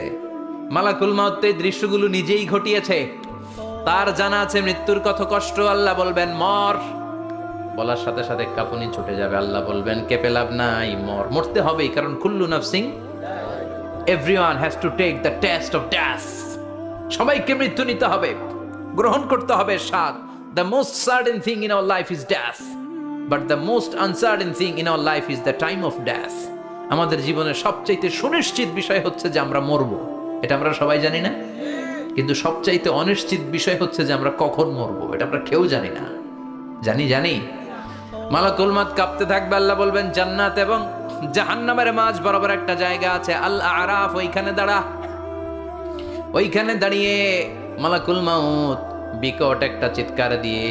মালাকুল মাউত এই দৃশ্যগুলো নিজেই ঘটিয়েছে, তার জানা আছে মৃত্যুর কত কষ্ট। আল্লাহ বলবেন মর, বলার সাথে সাথে কাঁপুনি ছুটে যাবে। আল্লাহ বলবেন কেঁপে লাভ নাই, মর, মরতে হবেই। কারণ কুল্লু নাফসিং, everyone has to take the test of death. সবাইকে মৃত্যু নিতে হবে, গ্রহণ করতে হবে স্বাদ। The most certain thing in our life is death, but the most uncertain thing in our life is the time of death. আমাদের জীবনের সবচাইতে সুনিশ্চিত বিষয় হচ্ছে যে আমরা মরবো, এটা আমরা সবাই জানি না। কিন্তু সবচাইতে অনিশ্চিত বিষয় হচ্ছে যে আমরা কখন মরবো, এটা আমরা কেউ জানি না। জানি মালাকুল মাউত কাঁপতে থাকবে। আল্লাহ বলবেন জান্নাত এবং জাহান্নামের মাঝ বরাবর একটা জায়গা আছে, আল আরাফ, ওইখানে দাঁড়া। ওইখানে দাঁড়িয়ে মালাকুল মাউত বিকট একটা চিৎকার দিয়ে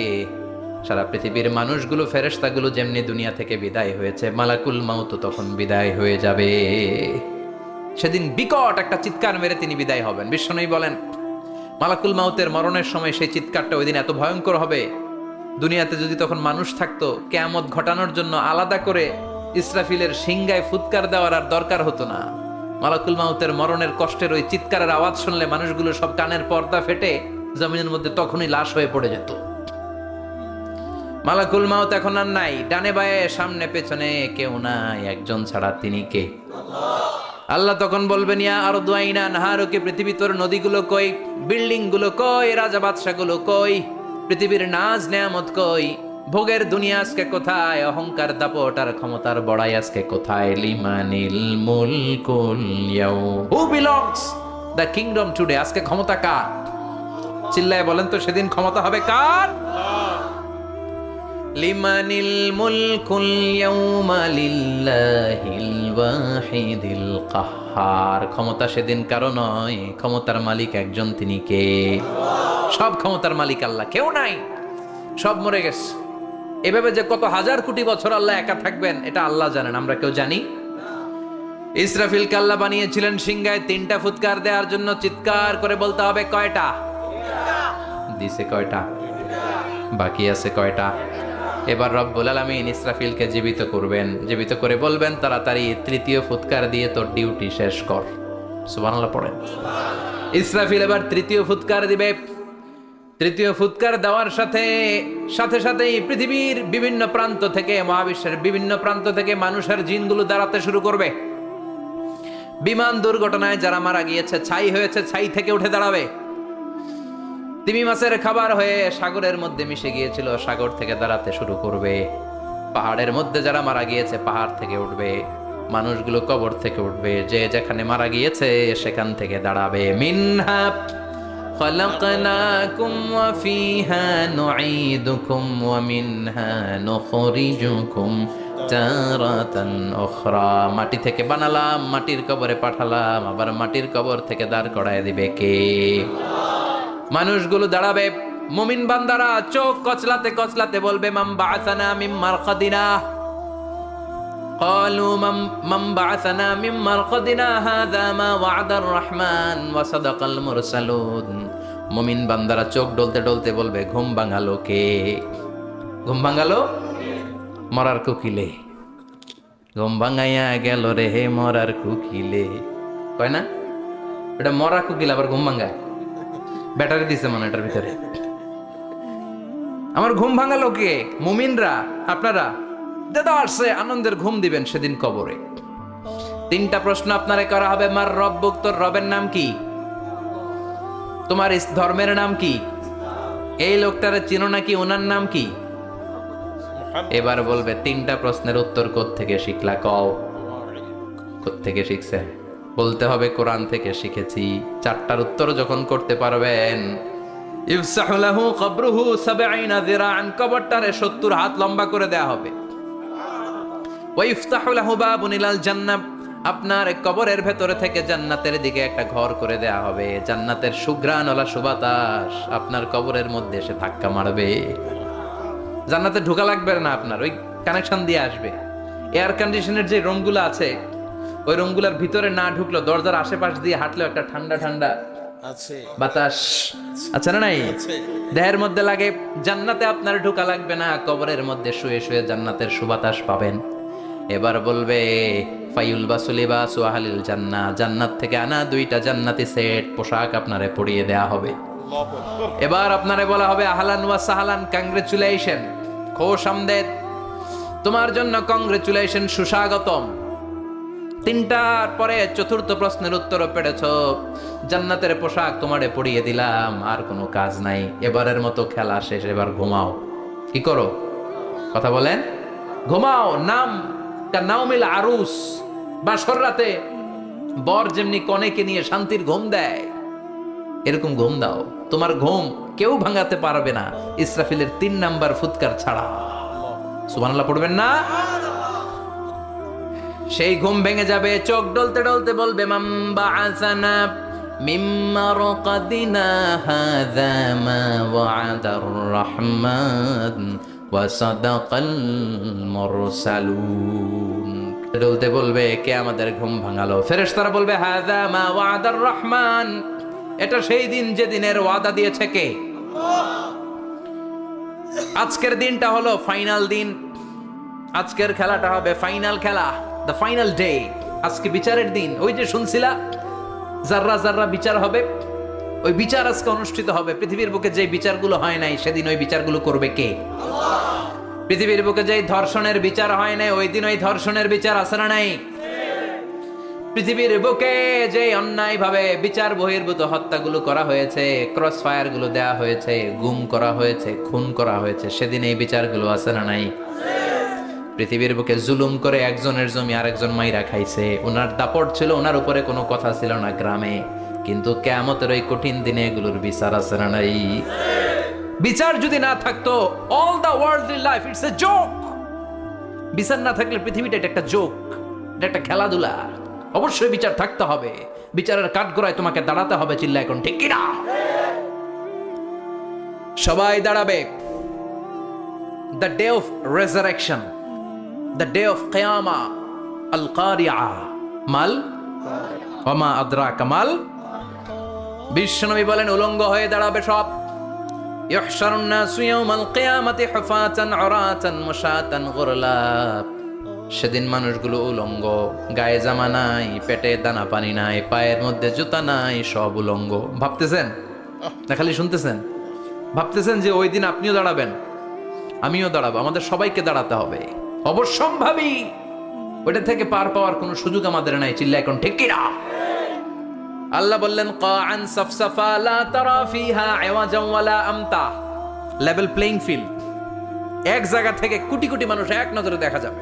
সারা পৃথিবীর মানুষগুলো, ফেরেশতাগুলো যেমনি দুনিয়া থেকে বিদায় হয়েছে, মালাকুল মাউত তখন বিদায় হয়ে যাবে। সেদিন বিকট একটা চিৎকার মেরে তিনি বিদায় হবেন। বিশ্বনবী বলেন মালাকুল মাউতের মরণের সময় সেই চিৎকারটা ওই দিন এত ভয়ঙ্কর হবে, দুনিয়াতে যদি তখন মানুষ থাকতো, কিয়ামত ঘটানোর জন্য আলাদা করে ইসরাফিলের সিংগায় ফুৎকার দেওয়ার আর দরকার হতো না। মালাকুল মাউতের মরণের কষ্টের ওই চিৎকারের আওয়াজ শুনলে মানুষগুলো সব কানের পর্দা ফেটে জমিনের মধ্যে তখনই লাশ হয়ে পড়ে যেত। মালাকুল মাউত এখন আর নাই, ডানে বায়ে সামনে পেছনে কেউ নাই, একজন ছাড়া, তিনি কে? আল্লাহ তখন বলবেন ইয়া আরদু আইনা নাহারুকে, পৃথিবী তোর নদীগুলো কই, বিল্ডিং গুলো কই, রাজা বাদশা গুলো কই, পৃথিবীর নাজ নেয়ামত কই, ভোগের দুনিয়া আজকে কোথায়, অহংকার দাপট আর ক্ষমতার বড়াই আজকে কোথায়? লিমানিল মুলকুল ইয়াউম, who belongs the kingdom today, আজকে ক্ষমতা কার? চিল্লায় বলেন তো, সেদিন ক্ষমতা হবে কার? লিমানিল মুলকুল ইয়াউমা লিল্লাহিল ওয়াহিদিল কাহ্হার, ক্ষমতা সেদিন কারো নয়, ক্ষমতার মালিক একজন, তিনি কে? সব ক্ষমতার মালিক আল্লাহ, কেউ নাই, সব মরে গেছে। এভাবে যে কত হাজার কোটি বছর আল্লাহ একা থাকবেন এটা আল্লাহ জানেন, আমরা কেউ জানি? ইসরাফিলকে আল্লাহ বানিয়েছিলেন সিংহায় 3টা ফুৎকার দেওয়ার জন্য। চিৎকার করে বলতে হবে কয়টা? দিছে কয়টা? বাকি আছে কয়টা? এবার রব্বুল আলামিন ইসরাফিলকে জীবিত করবেন, জীবিত করে বলবেন তাড়াতাড়ি 3য় ফুৎকার দিয়ে তোর ডিউটি শেষ কর। সুবহানাল্লাহ পড়েন। ইসরাফিল এবার 3য় ফুৎকার দিবে। 3য় ফুৎকার দেওয়ার সাথে সাথেই পৃথিবীর বিভিন্ন প্রান্ত থেকে, মহাবিশ্বের বিভিন্ন প্রান্ত থেকে মানুষের জিনগুলো দাঁড়াতে শুরু করবে। বিমান দুর্ঘটনায় যারা মারা গিয়েছে, ছাই হয়েছে, ছাই থেকে উঠে দাঁড়াবে। তিমি মাছের খাবার হয়ে সাগরের মধ্যে মিশে গিয়েছিল, সাগর থেকে দাঁড়াতে শুরু করবে। পাহাড়ের মধ্যে যারা মারা গিয়েছে পাহাড় থেকে উঠবে, মানুষগুলো কবর থেকে উঠবে, যে যেখানে মারা গিয়েছে সেখান থেকে দাঁড়াবে। মিনহা খলাকনাকুম ওয়া ফিহা নুঈদুকুম ওয়া মিনহা নুখরিজুকুম তারাতান উখরা, মাটি থেকে বানালাম, মাটির কবরে পাঠালাম, আবার মাটির কবর থেকে দাঁড় করায় দিবে কে? মানুষগুলো দাঁড়াবে। মুমিন বান্দারা চোখ কচলাতে কচলাতে বলবে মাম বাআসানা মিন মারকাদিনা, ক্বালু মাম বাআসানা মিন মারকাদিনা হাযা মা ওয়া'দার রহমান ওয়া সাদাকাল মুরসালুন। মুমিন বান্দারা চোখ ডলতে ডলতে বলবে ঘুম ভাঙালো কে? ঘুম ভাঙালো মরার কোকিলে। ঘুম ভাঙাইয়া গেল রে হে মরার কুকিলে, কয় না? এটা মরা কুকিল আবার ঘুম ভাঙায়, ব্যাটারি দিছে মনে এটার ভিতরে। আমার ঘুম ভাঙালো কে? মুমিনরা, আপনারা দেদারসে আনন্দের ঘুম দিবেন সেদিন কবরে। তিনটা প্রশ্ন আপনারে করা হবে। মার রব্বুক, তোর রবের নাম কি? তোমার ধর্মের নাম কি? এই লোকটারে চিনো নাকি? ওনার নাম কি? এবার বলবে তিনটা প্রশ্নের উত্তর কোত্থেকে শিখলা? কও কোত্থেকে শিখছে? বলতে হবে কোরআন থেকে শিখেছি। চারটার উত্তর যখন করতে পারবেন, ইফসাহু লাহু কবরুহু ৭০ যিরাআন, কবরটারে ৭০ হাত লম্বা করে দেয়া হবে। ওয়া ইফতাহু লাহু বাবুন ইলাল জান্নাহ, আপনার কবরের ভেতরে থেকে জান্নাতের দিকে একটা ঘর করে দেয়া হবে। জান্নাতের সুঘ্রাণওয়ালা সুবাতাস আপনার কবরের মধ্যে এসে ধাক্কা মারবে। জান্নাতে ঢোকা লাগবে না, আপনার ওই কানেকশন দিয়ে আসবে। এয়ার কন্ডিশনের যে রুমগুলো আছে, ওই রুমগুলোর ভিতরে না ঢুকলো, দরজার আশেপাশ দিয়ে হাঁটলেও একটা ঠান্ডা ঠান্ডা বাতাস আছে না নাই? দেহের মধ্যে লাগে। জান্নাতে আপনার ঢোকা লাগবে না, কবরের মধ্যে শুয়ে শুয়ে জান্নাতের সুবাতাস পাবেন। এবার বলবে ফাইউল বাসুলিবাসু আহলিল জান্নাহ, জান্নাত থেকে আনা 2টা জান্নাতি সেট পোশাক আপনারে পরিয়ে দেয়া হবে। এবার আপনারে বলা হবে আহলান ওয়া সাহলান, কংগ্রেচুলেশন, খোশ আমদেদ, তোমার জন্য কংগ্রেচুলেশন, সুস্বাগতম। তিনটার পরে চতুর্থ প্রশ্নের উত্তরও পেরেছ, জান্নাতের পোশাক তোমারে পরিয়ে দিলাম, আর কোনো কাজ নাই, এবারের মতো খেলা শেষ, এবার ঘুমাও। কি করো? কথা বলেন। ঘুমাও। নাম নাওমিল আরুস, বাসর রাতে বর যেমনি কনেকে নিয়ে শান্তির ঘুম দেয়, এরকম ঘুম দাও। তোমার ঘুম কেউ ভাঙাতে পারবে না ইসরাফিলের 3 নাম্বার ফুৎকার ছাড়া। সুবহানাল্লাহ পড়বেন না? সেই ঘুম ভেঙে যাবে, চোখ ডলতে ডলতে বলবে মান বাআসানা মিন মারকাদিনা হাযা মা ওয়া'দার রাহমান ওয়া সাদাকাল মুরসালুন। ডলতে বলবে কে আমাদের ঘুম ভাঙালো? ফেরেশতারা বলবে হাযা মা ওয়া'দার রাহমান, এটা সেই দিন যেদিনের ওয়াদা দিয়েছে কে? আজকের দিনটা হলো ফাইনাল দিন। আজকের খেলাটা হবে ফাইনাল খেলা, দ্য ফাইনাল ডে। আজকে বিচারের দিন। ওই যে শুনছিলা জাররা জাররা বিচার হবে, ওই বিচার আজকে অনুষ্ঠিত হবে। পৃথিবীর বুকে যে বিচারগুলো হয় নাই সেদিন ওই বিচারগুলো করবে কে? পৃথিবীর বুকে যে ধর্ষণের বিচার হয় নাই, ওই দিন ওই ধর্ষণের বিচার আছে না নাই? পৃথিবীর বুকে যে অন্যায় ভাবে বিচার বহির্ভূত হত্যাগুলো করা হয়েছে, ক্রস ফায়ার গুলো দেওয়া হয়েছে, গুম করা হয়েছে, খুন করা হয়েছে, সেদিন এই বিচারগুলো আছে না নাই? পৃথিবীর বুকে জুলুম করে একজনের জমি আরেকজন মাইরা খাইছে, ওনার দাপট ছিল, ওনার উপরে কোনো কথা ছিল না গ্রামে, কিন্তু কিয়ামতের ওই কঠিন দিনে এগুলোর বিচার আছে না নাই? বিচার যদি না থাকতো, all the worldly life it's a joke. বিচার না থাকলে পৃথিবীটা এটা একটা জোক, এটা একটা খেলাধুলা। অবশ্যই বিচার থাকতে হবে। বিচারের কাঠগড়ায় তোমাকে দাঁড়াতে হবে। চিল্লা এখন ঠিক কিনা? সবাই দাঁড়াবে। The day of resurrection, the day of কিয়ামা, আল কারিআ মাল ওয়া মা আদরাকা মাল। বিশ্বনবী বলেন উলঙ্গ হয়ে দাঁড়াবে সব। ইহশারুন নাসু ইয়াউমাল কিয়ামাতি হুফাতান উরাতান মুশাতান গুরলা। সেদিন মানুষগুলো উলঙ্গ, গায়ে জামা নাই, পেটে দানা পানি নাই, পায়ের মধ্যে জুতা নাই, সব উলঙ্গ। ভাবতেছেন না খালি শুনতেছেন? ভাবতেছেন যে ওই দিন আপনিও দাঁড়াবেন, আমিও দাঁড়াবো, আমাদের সবাইকে দাঁড়াতে হবে। অবশ্যম্ভাবী। ওইটা থেকে পার পাওয়ার কোনো সুযোগ আমাদের নাই। চিল্লা এখন ঠিক কিনা? আল্লাহ বললেন কাআন সাফসাফা লা তারা ফিহা আওয়াজান ওয়ালা আমতা, লেভেল প্লেইং ফিল্ড। এক জায়গা থেকে কোটি কোটি মানুষ এক নজরে দেখা যাবে।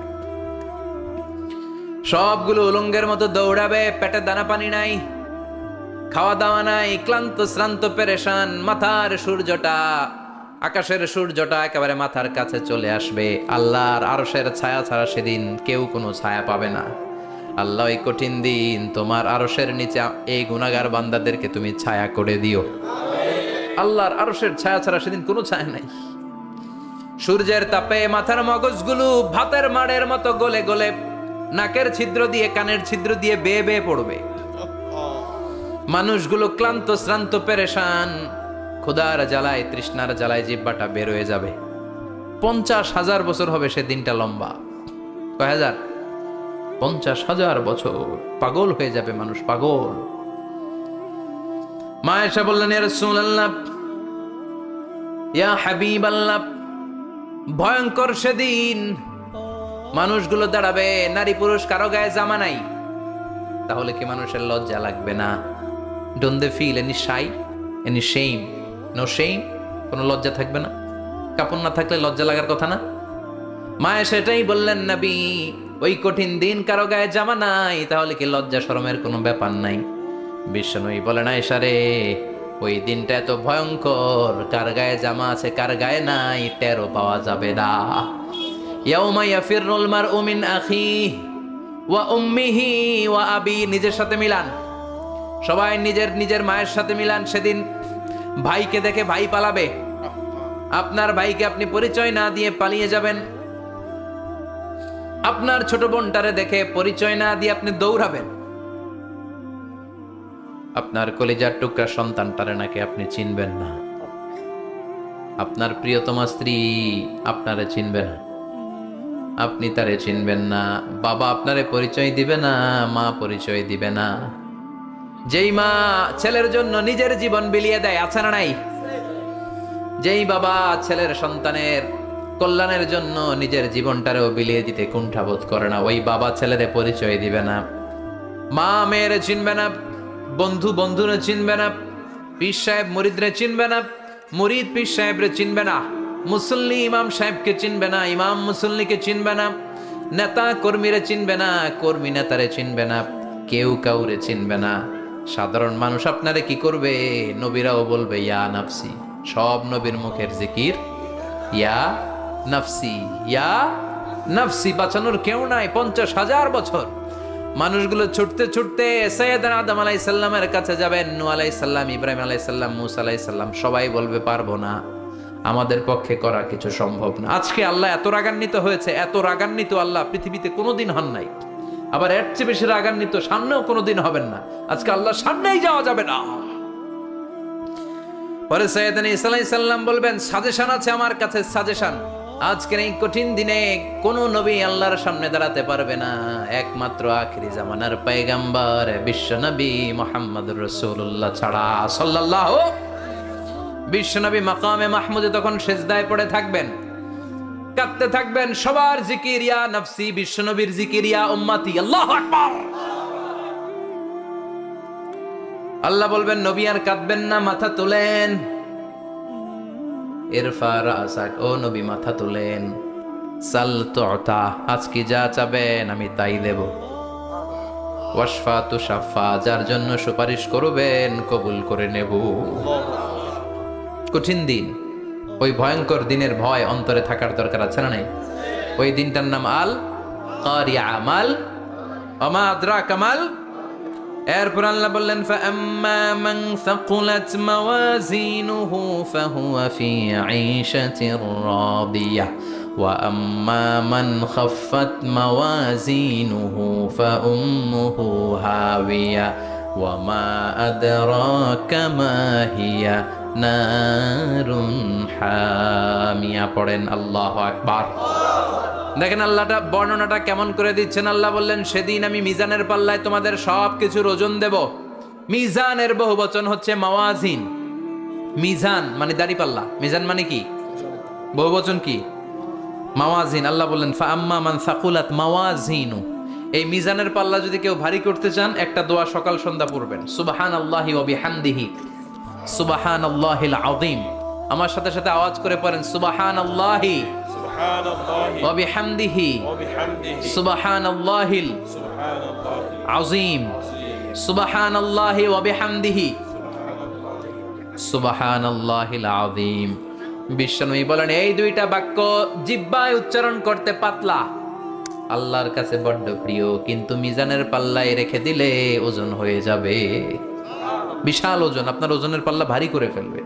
সবগুলো উলঙ্গের মতো দৌড়াবে, পেটে দানা পানি নাই, খাওয়া দাওয়া নাই, ক্লান্ত শ্রান্ত পেরেশান। মাথার সূর্যটা, আকাশের সূর্যটা একেবারে মাথার কাছে চলে আসবে। আল্লাহর আরশের ছায়া ছাড়া সেদিন কেউ কোনো ছায়া পাবে না। আল্লাহ এই কঠিন দিন তোমার আরশের নিচে এই গুনাহগার বান্দাদেরকে তুমি ছায়া করে দিও। আল্লাহর আরশের ছায়া ছাড়া সেদিন কোনো ছায়া নাই। সূর্যের তাপে মাথার মগজগুলো ভাতের মাড়ের মতো গলে গলে নাকের ছিদ্র দিয়ে কানের ছিদ্র দিয়ে বেয়ে বেয়ে পড়বে। মানুষগুলো ক্লান্ত শ্রান্ত পেরেশান, ক্ষুধার জ্বালায় তৃষ্ণার জ্বালায় জিহ্বাটা বের হয়ে যাবে। 50,000 বছর হবে সে দিনটা লম্বা। কয় হাজার? 50,000 বছর পাগল হয়ে যাবে মানুষ, পাগল। মা আয়েশা বললেন, ইয়া রাসূলুল্লাহ, ইয়া হাবিবাল্লাহ, ভয়ঙ্কর সেদিন মানুষগুলো দাঁড়াবে, নারী পুরুষ কারো গায়ে জামা নাই, তাহলে কি মানুষের লজ্জা লাগবে না? Don't they feel any shy, any shame? No shame, কোনো লজ্জা থাকবে না? কাপড় না থাকলে লজ্জা লাগার কথা না? মায়ে সেটাই বললেন, নবী, ওই কঠিন দিন কারো গায়ে জামা নাই, তাহলে কি লজ্জা শরমের কোনো ব্যাপার নাই? বিশ্বনবী বলেন, আয়েশা রে, ওই দিনটা এত ভয়ঙ্কর, কার গায়ে জামা আছে কার গায়ে নাই টেরও পাওয়া যাবে না। ইয়াউমা ইয়াফিরুল মারউ মিন আখিহি ওয়া উম্মিহি ওয়া আবি, নিজের সাথে মিলান, সবাই নিজের নিজের মায়ের সাথে মিলান। সেদিন ভাইকে দেখে ভাই পালাবে, আপনার ভাইকে আপনি পরিচয় না দিয়ে পালিয়ে যাবেন। আপনার ছোট বোনটারে দেখে পরিচয় না দিয়ে আপনি দৌড়াবেন। আপনার কলিজার টুকরা সন্তানটারে নাকি আপনি চিনবেন না। আপনার প্রিয়তমা স্ত্রী আপনারে চিনবে না, আপনি তারে চিনবেন না। বাবা আপনারে পরিচয় দিবে না, মা পরিচয় দিবে না। যেই মা ছেলের জন্য নিজের জীবন বিলিয়ে দেয়, আছে না নাই? যেই বাবা ছেলের সন্তানের কল্যাণের জন্য নিজের জীবনটারেও বিলিয়ে দিতে কুণ্ঠাবোধ করে না, ওই বাবা ছেলেরে পরিচয় দিবে না। মা মেয়েরে চিনবে না, বন্ধু বন্ধুরে চিনবে না, পীর সাহেব মুরিদরে চিনবে না, মুরিদ পীর সাহেবরে চিনবে না, মুসল্লি ইমাম সাহেবকে চিনবে না, ইমাম মুসল্লিকে চিনবে না, নেতা কর্মীরে চিনবে না, কর্মী নেতারে চিনবে না, কেউ কাউরে চিনবে না। সাধারণ মানুষ আপনারে কি করবে? নবীরাও বলবে ইয়া নাফসি, সব নবীর মুখের জিকির ইয়া নাফসি, ইয়া নাফসি, বাঁচানোর কেউ নাই। 50,000 বছর মানুষগুলো ছুটতে ছুটতে সৈয়দনা আদম আলাইহিস সালামের কাছে যাবেন, নূহ আলাইহিস সালাম, ইব্রাহিম আলাইহিস সালাম, মূসা আলাইহিস সালাম, সবাই বলবে পারবো না, আমাদের পক্ষে করা কিছু সম্ভব না। আজকে আল্লাহ এত রাগান্বিত হয়েছে, এত রাগান্বিত আল্লাহ পৃথিবীতে কোনোদিন হন নাই, আবার এর চেয়ে বেশি রাগান্বিত সামনেও কোনোদিন হবেন না। আজকে আল্লাহ সামনেই যাওয়া যাবে না। পরে সৈয়দনা ঈসা আলাইহিস সালাম বলবেন, সাজেশন আছে আমার কাছে, সাজেশন। আজকের এই কঠিন দিনে কোন নবী আল্লাহর সামনে দাঁড়াতে পারবে না, একমাত্র আখিরি জামানার পয়গম্বর বিশ্ব নবী মুহাম্মদুর রাসূলুল্লাহ ছাড়া সাল্লাল্লাহু। বিশ্ব নবী মাকামে মাহমুদে তখন সিজদায় পড়ে থাকবেন, কাঁদতে থাকবেন, সবার জিকির ইয়া নফসি, বিশ্ব নবীর জিকির ইয়া উম্মতি, আল্লাহু আকবার। আল্লাহ বলবেন, নবী আর কাঁদবেন না, মাথা তোলেন। ইরফা রাসাক, ও নবী মাথা তোলেন। সাল তুতা, আজকে যা চাবেন আমি তাই দেব। ওয়াশফা তুশাফা, যার জন্য সুপারিশ করবেন কবুল করে নেব। কঠিন দিন, ওই ভয়ঙ্কর দিনের ভয় অন্তরে থাকার দরকার আছে না নাই? ওই দিনটার নাম আল কারিয়া, মাল ওমা আদরাকা মাল। এরপর আল্লাহ বললেন, ফাআম্মা মান সাকুলাত মাওয়াজিনুহু ফাহুয়া ফি ঈশাতির রাদিয়াহ ওয়া আম্মা মান খাফফাত মাওয়াজিনুহু ফাউম্মুহু হাওিয়া ওয়া মা আদরাকা মা হিয়া নারুন হামিয়া। পড়েন আল্লাহু আকবার। দেখেন আল্লাহটা বর্ণনাটা কেমন করে দিচ্ছেন। আল্লাহ বললেন, সেদিন আমি মিজানের পাল্লায় তোমাদের সব কিছুর ওজন দেব। মিজানের বহুবচন হচ্ছে মাওয়াজিন। মিজান মানে দাড়ি পাল্লা, মিজান মানে কি? বহুবচন কি? মাওয়াজিন। আল্লাহ বললেন, ফাআম্মা মান সাকুলাত মাওয়াজিনু, এই মিজানের পাল্লা যদি কেউ ভারী করতে চান, একটা দোয়া সকাল সন্ধ্যা পড়বেন, সুবহানাল্লাহি ওয়া বিহামদিহি সুবহানাল্লাহিল আযীম। আমার সাথে সাথে আওয়াজ করে পড়েন, সুবহানাল্লাহি ওয়া বিহামদিহি সুবহানাল্লাহিল আযীম, সুবহানাল্লাহি ওয়া বিহামদিহি সুবহানাল্লাহিল আযীম। বিশ্বনবী বলেন, এই দুইটা বাক্য জিহ্বায় উচ্চারণ করতে পাতলা, আল্লাহর কাছে বড্ড প্রিয়, কিন্তু মিজানের পাল্লায় রেখে দিলে ওজন হয়ে যাবে, বিশাল ওজন, আপনার ওজনের পাল্লা ভারী করে ফেলবে।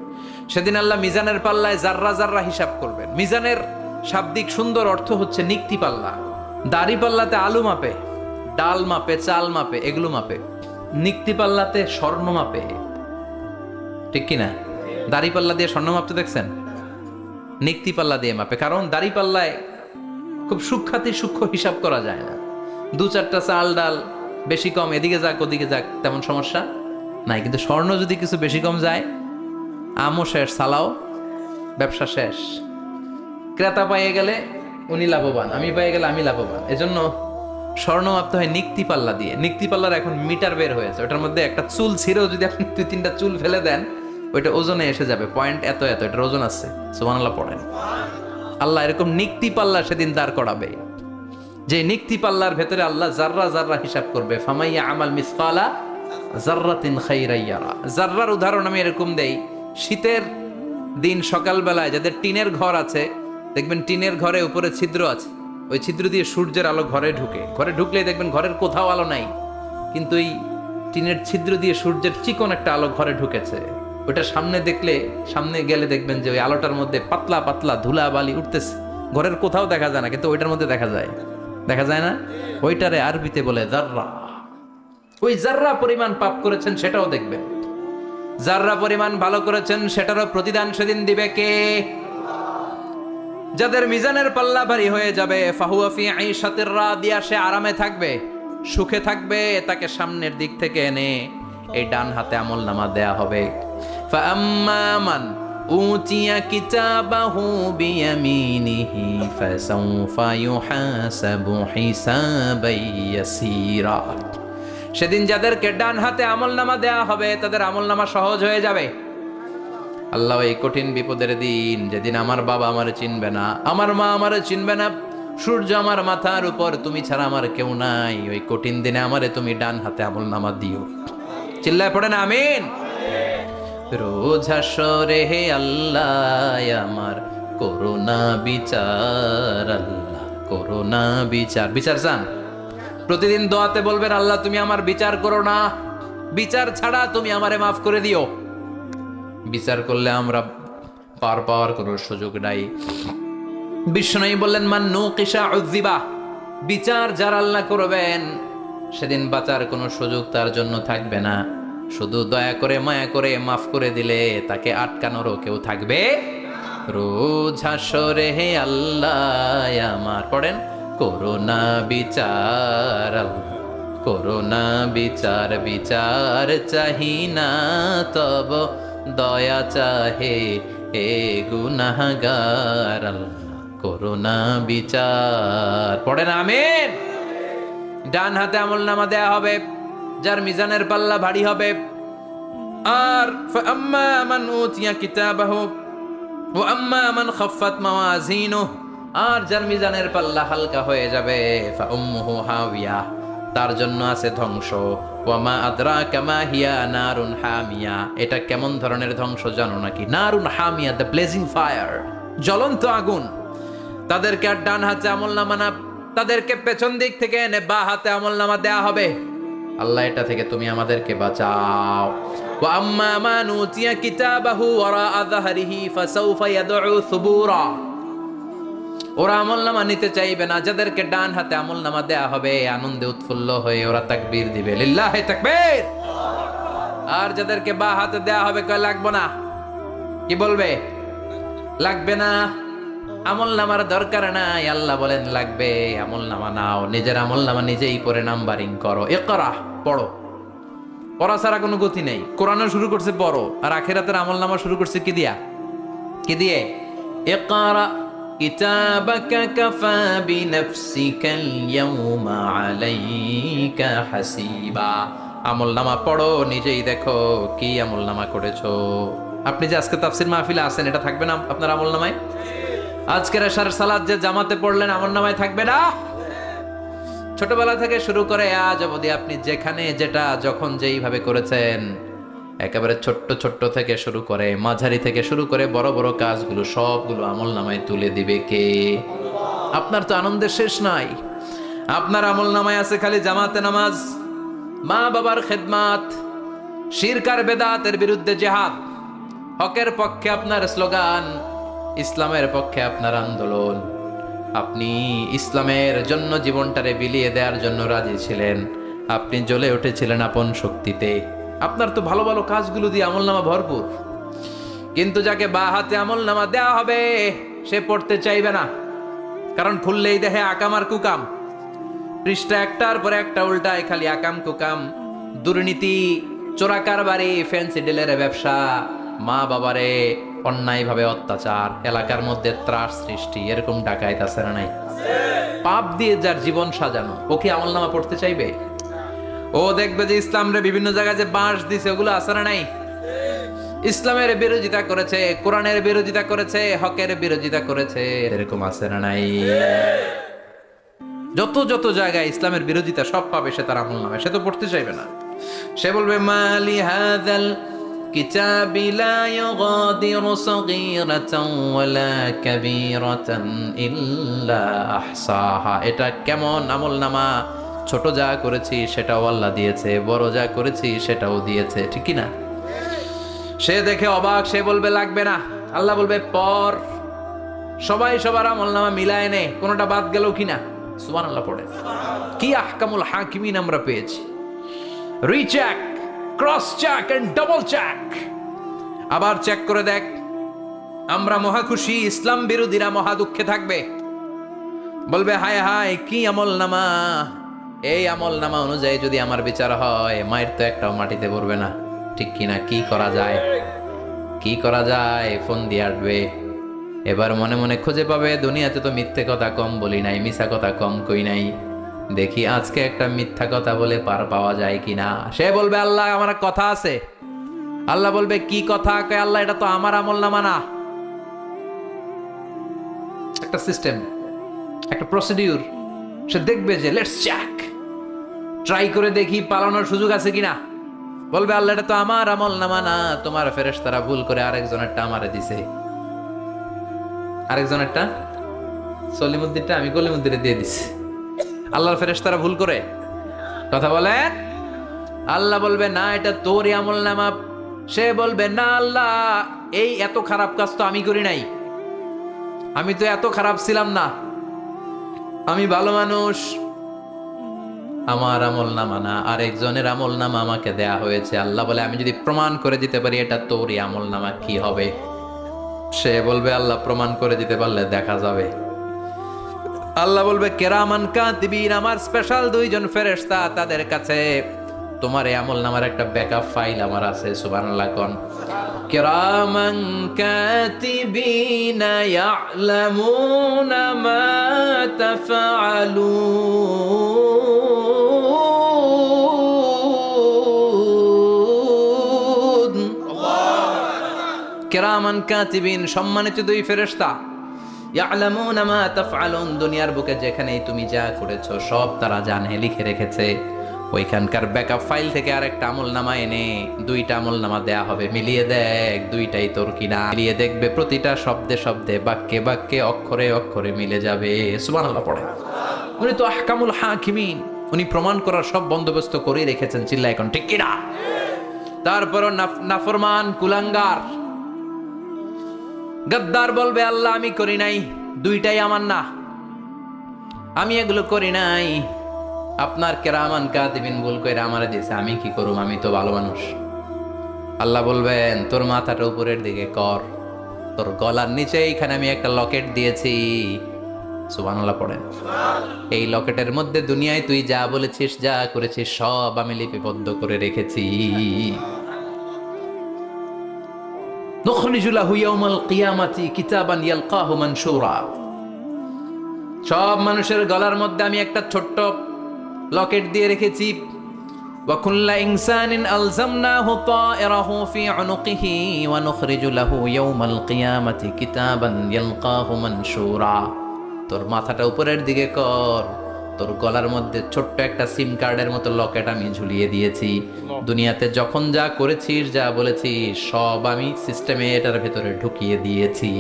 সেদিন আল্লাহ মিজানের পাল্লায় জাররা জাররা হিসাব করবেন। মিজানের শাব্দিক সুন্দর অর্থ হচ্ছে নিক্তি পাল্লা। দাড়ি পাল্লাতে আলু মাপে, ডাল মাপে, চাল মাপে, এগুলো মাপে। নিক্তি পাল্লাতে স্বর্ণ মাপে, ঠিক কিনা? দাড়ি পাল্লা দিয়ে স্বর্ণ মাপতে দেখছেন? নিক্তি পাল্লা দিয়ে মাপে, কারণ দাড়ি পাল্লায় খুব সূক্ষ্মাতি সূক্ষ্ম হিসাব করা যায় না। দু চারটা চাল ডাল বেশি কম এদিকে যাক ওদিকে যাক তেমন সমস্যা নাই, কিন্তু স্বর্ণ যদি কিছু বেশি কম যায়, আমও শেষ, সালাও, ব্যবসা শেষ। ক্রেতা পাইয়ে গেলে উনি লাভবান, আমি পাইয়ে গেলে আমি লাভবান। এজন্য স্বর্ণ মাপতে হয় নিক্তি পাল্লা দিয়ে। নিক্তি পাল্লার এখন মিটার বের হয়েছে, ওটার মধ্যে একটা চুল ছিঁড়েও যদি আপনি 2-3টা চুল ফেলে দেন, ওইটা ওজনে এসে যাবে, পয়েন্ট এত এত, এটার ওজন আছে। সুবহানাল্লাহ পড়েন। আল্লাহ এরকম নিক্তি পাল্লা সেদিন দাঁড় করাবে, যে নিক্তি পাল্লার ভেতরে আল্লাহ জাররা জাররা হিসাব করবে। ফামাইয়া আমাল মিসকালা জাররাতিন খাইরান ইয়ারা। জাররার উদাহরণ আমি এরকম দেই, শীতের দিন সকালবেলায় যাদের টিনের ঘর আছে, দেখবেন টিনের ঘরে উপরে ছিদ্র আছে, ওই ছিদ্র দিয়ে সূর্যের আলো ঘরে ঢুকে, ঘরে ঢুকলেই দেখবেন ঘরের কোথাও আলো নাই, কিন্তু এই টিনের ছিদ্র দিয়ে সূর্যের চিকন একটা আলো ঘরে ঢুকেছে। ওটা সামনে দেখলে, সামনে গেলে দেখবেন যে ওই আলোটার মধ্যে পাতলা পাতলা ধুলা বালি উঠতেছে, ঘরের কোথাও দেখা যায় না, কিন্তু ওইটার মধ্যে দেখা যায়, দেখা যায় না? ওইটারে আরবিতে বলে জাররা। ওই জাররা পরিমাণ পাপ করেছেন সেটাও দেখবেন, জাররা পরিমাণ ভালো করেছেন সেটারও প্রতিদান সেদিন দিবে কে? যাদের মিজানের পাল্লা ভারী হয়ে যাবে, ফাহুয়া ফি আইশাতির রাদিয়া, সে আরামে থাকবে, সুখে থাকবে, তাকে সামনের দিক থেকে এনে এই ডান হাতে আমলনামা দেয়া হবে। ফাআম্মা মান উতিয়া কিতাবাহু বিয়ামিনিহি ফাসাউফা ইউহাসাবু হিসাবান ইয়াসীরা। সেদিন যাদেরকে ডান হাতে আমলনামা দেয়া হবে, তাদের আমলনামা সহজ হয়ে যাবে। আল্লাহ এই কঠিন বিপদের দিন, যেদিন আমার বাবা আমারে চিনবে না, আমার মা আমারে চিনবে না, সূর্য আমার মাথার উপর, তুমি ছাড়া আমার কেউ নাই, ওই কঠিন দিনে আমারে তুমি ডান হাতে আমলনামা দিও। চিল্লায় পড়েন আমিন। রোজ হাসরে হে আল্লাহ আমার করোনা বিচার, আল্লাহ করোনা বিচার। বিচার চান? প্রতিদিন দোয়াতে বলবেন, আল্লাহ তুমি আমার বিচার করো না, বিচার ছাড়া তুমি আমারে মাফ করে দিও। বিচার করলে আমরা পার পাওয়ার কোনো সুযোগ নাই। বিষ্ণু বললেন, মান নুকিশা উযিবা, বিচার যার আল্লাহ করবেন সেদিন বাঁচার কোনো সুযোগ তার জন্য থাকবে না। শুধু দয়া করে মায়া করে মাফ করে দিলে তাকে আটকানোরও কেউ থাকবে। রোজ হাসরে হে আল্লাহ আমার, পড়েন, করোনা বিচার, আল্লাহ করোনা বিচার, বিচার চাহি না তব দয়া চাহে হে গুনাহগার, আল্লাহ করোনা বিচার। পড়েন আমিন। ডান হাতে আমলনামা দেয়া হবে যার মিজানের পাল্লা ভারী হবে। আর ফাআম্মা মান উতিয়া কিতাবাহু ওয়া আম্মা মান খাফফাত মাওয়াজিনুহু, আর যার মিজানের পাল্লা হালকা হয়ে যাবে, ফাউম্মুহু হাওিয়া, তার জন্য আছে ধ্বংস। ওয়া মা আদরাকা মা হিয়া নারুন হামিয়া, এটা কেমন ধরনের ধ্বংস জানো নাকি? নারুন হামিয়া, দ্য ব্লেজিং ফায়ার, জ্বলন্ত আগুন। তাদেরকে আর ডান হাতে আমলনামা না, তাদেরকে পেছন দিক থেকে এনে বা হাতে আমলনামা দেয়া হবে। আল্লাহ এটা থেকে তুমি আমাদেরকে বাঁচাও। ওয়া আম্মা মান উতিয়া কিতাবাহু ওয়ারা যাহরিহি ফাসাউফা ইয়াদউ সুবুরা, ওরা আমলনামা নিতে চাইবে না। যাদেরকে ডান হাতে আমলনামা দেয়া হবে, আনন্দে উৎফুল্ল হয়ে ওরা তাকবীর দিবে, লিল্লাহি তাকবীর। আর যাদেরকে বা হাতে দেয়া হবে, কয় লাগবে না, কি বলবে? লাগবে না, আমলনামার দরকার নাই। আল্লাহ বলেন লাগবে, আমলনামা নাও, নিজের আমলনামা নিজেই পড়ে নাম্বারিং করো। ইকরা, পড়ো, পড়া ছাড়া কোনো গতি নেই। কোরআনও শুরু করছে পড়ো, আর আখিরাতের আমলনামা শুরু করছে কি দিয়া? কি দিয়ে? ইকরা কিতাবাকা কাফা বিনাফসিকাল ইয়াউমা আলাইকা হাসিবা। আমলনামা পড়ো, নিজেই দেখো কি আমলনামা করেছো। আপনি যে আজকে তাফসীর মাহফিলে আছেন, এটা থাকবে না আপনার আমলনামায়? আজকের এশার সালাত যে জামাতে পড়লেন, আমলনামায় থাকবে না? ছোটবেলা থেকে শুরু করে আজ অবধি আপনি যেখানে যেটা যখন যেইভাবে করেছেন, একেবারে ছোট্ট ছোট্ট থেকে শুরু করে, মাঝারি থেকে শুরু করে বড় বড় কাজগুলো সবগুলো আমলনামায় তুলে দিবে কে? আপনার তো আনন্দের শেষ নাই। আপনার আমলনামায় আছে খালি জামাতে নামাজ, মা বাবার খেদমাত, শিরক আর বেদাতের বিরুদ্ধে জিহাদ, হকের পক্ষে আপনার স্লোগান, ইসলামের পক্ষে আপনার আন্দোলন। আপনি ইসলামের জন্য জীবনটারে বিলিয়ে দেওয়ার জন্য রাজি ছিলেন, আপনি জ্বলে উঠেছিলেন আপন শক্তিতে। আপনার তো ভালো ভালো কাজগুলো দিয়ে আমলনামা ভরপুর, কিন্তু যাকে বা হাতে আমলনামা দেওয়া হবে সে পড়তে চাইবে না, কারণ খুললেই দেখে আকাম আর কুকাম, পৃষ্ঠা একটার পরে একটা উল্টায় খালি আকাম কুকাম, দুর্নীতি, চোরাকারবারি, ফ্যান্সি ডিলের ব্যবসা, মা বাবারে অন্যায়ভাবে অত্যাচার, এলাকার মধ্যে ত্রাস সৃষ্টি, এরকম ডাকাইত আছে না নাই? পাপ দিয়ে যার জীবন সাজানো, ও কি আমলনামা পড়তে চাইবে? ও দেখবে যে ইসলামরে বিভিন্ন জায়গায় যে বাঁশ দিছে, ওগুলো আছে না নাই? ইসলামের বিরোধিতা করেছে, কোরআনের বিরোধিতা করেছে, হকের বিরোধিতা করেছে, এরকম আছে না নাই? যত যত জায়গায় ইসলামের বিরোধিতা সব পাবে সে তার আমলনামায়, সে তো পড়তে চাইবে না। সে বলবে মালি হাযাল কিতাবি লা ইউগাদিরু সাগীরাতান ওয়ালা কাবীরাতান ইল্লা আহসাহা। এটা কেমন আমলনামা, ছোট যা করেছি সেটাও আল্লাহ দিয়েছে, বড় যা করেছি সেটাও দিয়েছে, ঠিক কি না? সে দেখে অবাক, সে বলবে লাগবে না। আল্লাহ বলবে পর, সবাই সবার আমলনামা মিলায় নে, কোনটা বাদ গেল কিনা। সুবহানাল্লাহ পড়ে। কি আহকামুল হাকিমিন আমরা পেয়েছি। Recheck, cross check and double check. আবার চেক করে দেখ। আমরা মহা খুশি, ইসলাম বিরোধীরা মহা দুঃখে থাকবে, বলবে হায় হায় কি আমলনামা, এই আমলনামা অনুযায়ী যদি আমার বিচার হয়, মায়ের তো একটাও মাটিতে পড়বে না, ঠিক কিনা? কি করা যায়, কি করা যায়? ফোন দিয়ে আসবে। এবার মনে মনে খুঁজে পাবে দুনিয়াতে তো মিথ্যে কথা কম বলি নাই, মিছা কথা কম কই নাই, দেখি আজকে একটা মিথ্যা কথা বলে পার পাওয়া যায় কিনা। সে বলবে আল্লাহ আমার কথা আছে। আল্লাহ বলবে কি কথা? কয় আল্লাহ এটা তো আমার আমলনামা না। একটা সিস্টেম, একটা প্রসিডিউর। সে দেখবে যে লেটস চেক, ট্রাই করে দেখি পালানোর সুযোগ আছে কিনা। বলবে আল্লাহ এটা তো আমার আমলনামা না, তোমার ফেরেশতারা ভুল করে আরেকজনেরটা আমারে দিছে, আরেকজনেরটা সলিমুদ্দিনটা আমি কলিমুদ্দিনে দিয়ে দিছি। আল্লাহর ফেরেশতারা ভুল করে কথা বলে। আল্লাহ বলবে না এটা তোরই আমলনামা। সে বলবে না আল্লাহ, এই এত খারাপ কাজ তো আমি করি নাই, আমি তো এত খারাপ ছিলাম না, আমি ভালো মানুষ, আমার আমলনামা না, আরেকজনের আমলনামা আমাকে দেয়া হয়েছে। আল্লাহ বলে আমি যদি প্রমাণ করে দিতে পারি এটা তোরই আমলনামা, কি হবে? সে বলবে আল্লাহ প্রমাণ করে দিতে পারলে দেখা যাবে। আল্লাহ বলবে কেরামান কাতিবিন, আমার স্পেশাল দুইজন ফেরেশতা, তাদের কাছে তোমার এই আমলনামার একটা ব্যাকআপ ফাইল আমার আছে। সুবহানাল্লাহ কোন। কেরামান কাতিবিন ইয়ালামুনা মা তাফআলুন। কেরামান কাতিবিন, সম্মানিত দুই ফেরেশতা, ইয়ালামুনা মা তাফআলুন, দুনিয়ার বুকে যেখানেই তুমি যা করেছো সব তারা জানে, লিখে রেখেছে। ওইখানকার ব্যাকআপ ফাইল থেকে আরেকটা আমলনামা এনে দুইটা আমলনামা দেয়া হবে, মিলিয়ে দেখ দুইটাই তোর কিনা। মিলিয়ে দেখবে প্রতিটা শব্দে শব্দে, বাক্যে বাক্যে, অক্ষরে অক্ষরে মিলে যাবে। সুবহানাল্লাহ পড়ে। উনি তো আহকামুল হাকিমিন, উনি প্রমাণ করার সব বন্দোবস্ত করে রেখেছেন। চিল্লা এখন ঠিক কিনা? তারপরও নাফরমান কুলাঙ্গার গদ্দার বলবে আল্লাহ আমি করি নাই, দুইটাই আমার না, আমি এগুলো করি নাই, আপনার কেরামান কাতিবিন ভুল করে আমারে দিয়েছে, আমি কি করুম, আমি তো ভালো মানুষ। আল্লাহ বলবেন তোর মাথাটা উপরের দিকে কর, তোর গলার নিচে এইখানে আমি একটা লকেট দিয়েছি। সুবহানাল্লাহ পড়েন। এই লকেটের মধ্যে দুনিয়ায় তুই যা বলেছিস, যা করেছিস সব আমি লিপিবদ্ধ করে রেখেছি। নুখরিজু লাহু ইয়াউমাল কিয়ামাতি কিতাবান ইয়ালকাহু মানশুরা। সব মানুষের গলার মধ্যে আমি একটা ছোট্ট লকেট দিয়ে রেখেছি। ওয়া কুল্লা ইনসানিন আলজামনাহু তায়রাহু ফি উনুকিহি ওয়া নুখরিজু লাহু ইয়াউমাল কিয়ামাতি কিতাবান ইয়ালকাহু মানশুরা। তোর মাথাটা উপরের দিকে কর, তোর গলার মধ্যে ছোট্ট একটা সিম কার্ডের মতো লকেট আমি ঝুলিয়ে দিয়েছি। দুনিয়াতে যখন যা করেছিস, যা বলেছিস সব আমি সিস্টেমে এটার ভেতরে ঢুকিয়ে দিয়েছি,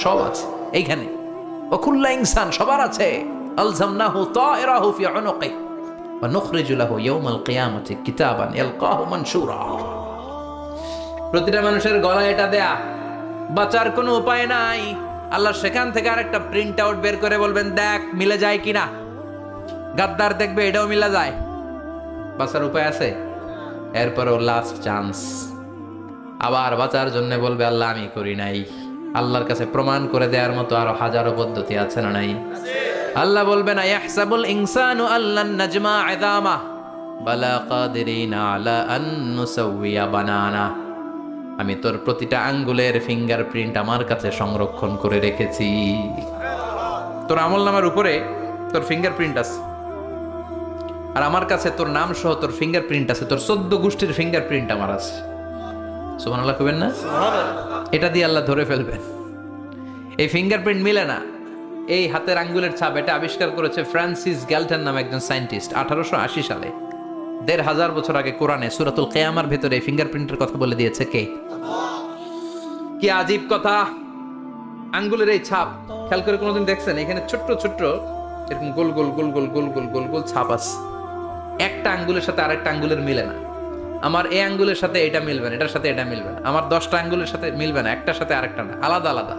সব আছে এইখানে। ওকুল্লা ইনসান, সবার আছে। আলজামনাহু তায়রাহু ফি উনুকি ওয়া নুখরিজু লাহু ইয়াউমাল কিয়ামাতি কিতাবান ইয়ালকাহু মানশুরা। প্রতিটা মানুষের গলায় এটা দেয়া, বাঁচার কোনো উপায় নাই। আল্লাহ সেখান থেকে আরেকটা প্রিন্ট আউট বের করে বলবেন দেখ মিলে যায় কিনা। গাদ্দার দেখবে এটাও মিলা যায়, বাঁচার উপায় আছে। এরপরও লাস্ট চান্স, আবার বাঁচার জন্য বলবে আল্লাহ আমি করি নাই। আল্লাহর কাছে প্রমাণ করে দেওয়ার মতো আরো হাজারো পদ্ধতি আছে না নাই? আল্লাহ বলবেন আয়াহসাবুল ইনসানু আল্লান নাজমা ইযামা বালা কাদিরিনা আলা আন নুসাউইয়া বানানা। আমি তোর প্রতিটা আঙ্গুলের ফিঙ্গারপ্রিন্ট আমার কাছে সংরক্ষণ করে রেখেছি। তোর আমলনামার উপরে তোর ফিঙ্গারপ্রিন্ট আছে, আর আমার কাছে তোর নাম সহ তোর ফিঙ্গারপ্রিন্ট আছে, তোর 14 গোষ্ঠীর ফিঙ্গারপ্রিন্ট আমার আছে। সুবহানাল্লাহ কইবেন না? এটা দিয়ে আল্লাহ ধরে ফেলবেন। এই ফিঙ্গারপ্রিন্ট মিলে না, এই হাতের আঙ্গুলের ছাপ, এটা আবিষ্কার করেছে ফ্রান্সিস গ্যালটন নামে একজন সায়েন্টিস্ট 1880 সালে। 1500 বছর আগে কোরআনে সূরাতুল কিয়ামার ভেতরে এই ফিঙ্গারপ্রিন্টের কথা বলে দিয়েছে কে? কি আজীব কথা! আঙ্গুলের এই ছাপ খেয়াল করে কোনোদিন দেখছেন? এখানে ছোট্ট ছোট্ট এরকম গোল গোল গোল গোল গোল গোল গোল গোল ছাপ আছে। একটা আঙ্গুলের সাথে আরেকটা আঙ্গুলের মিলে না। আমার এই আঙ্গুলের সাথে এটা মিলবে না, এটার সাথে এটা মিলবে না। আমার 10টা আঙ্গুলের সাথে মিলবে না, একটার সাথে আরেকটা না, আলাদা আলাদা।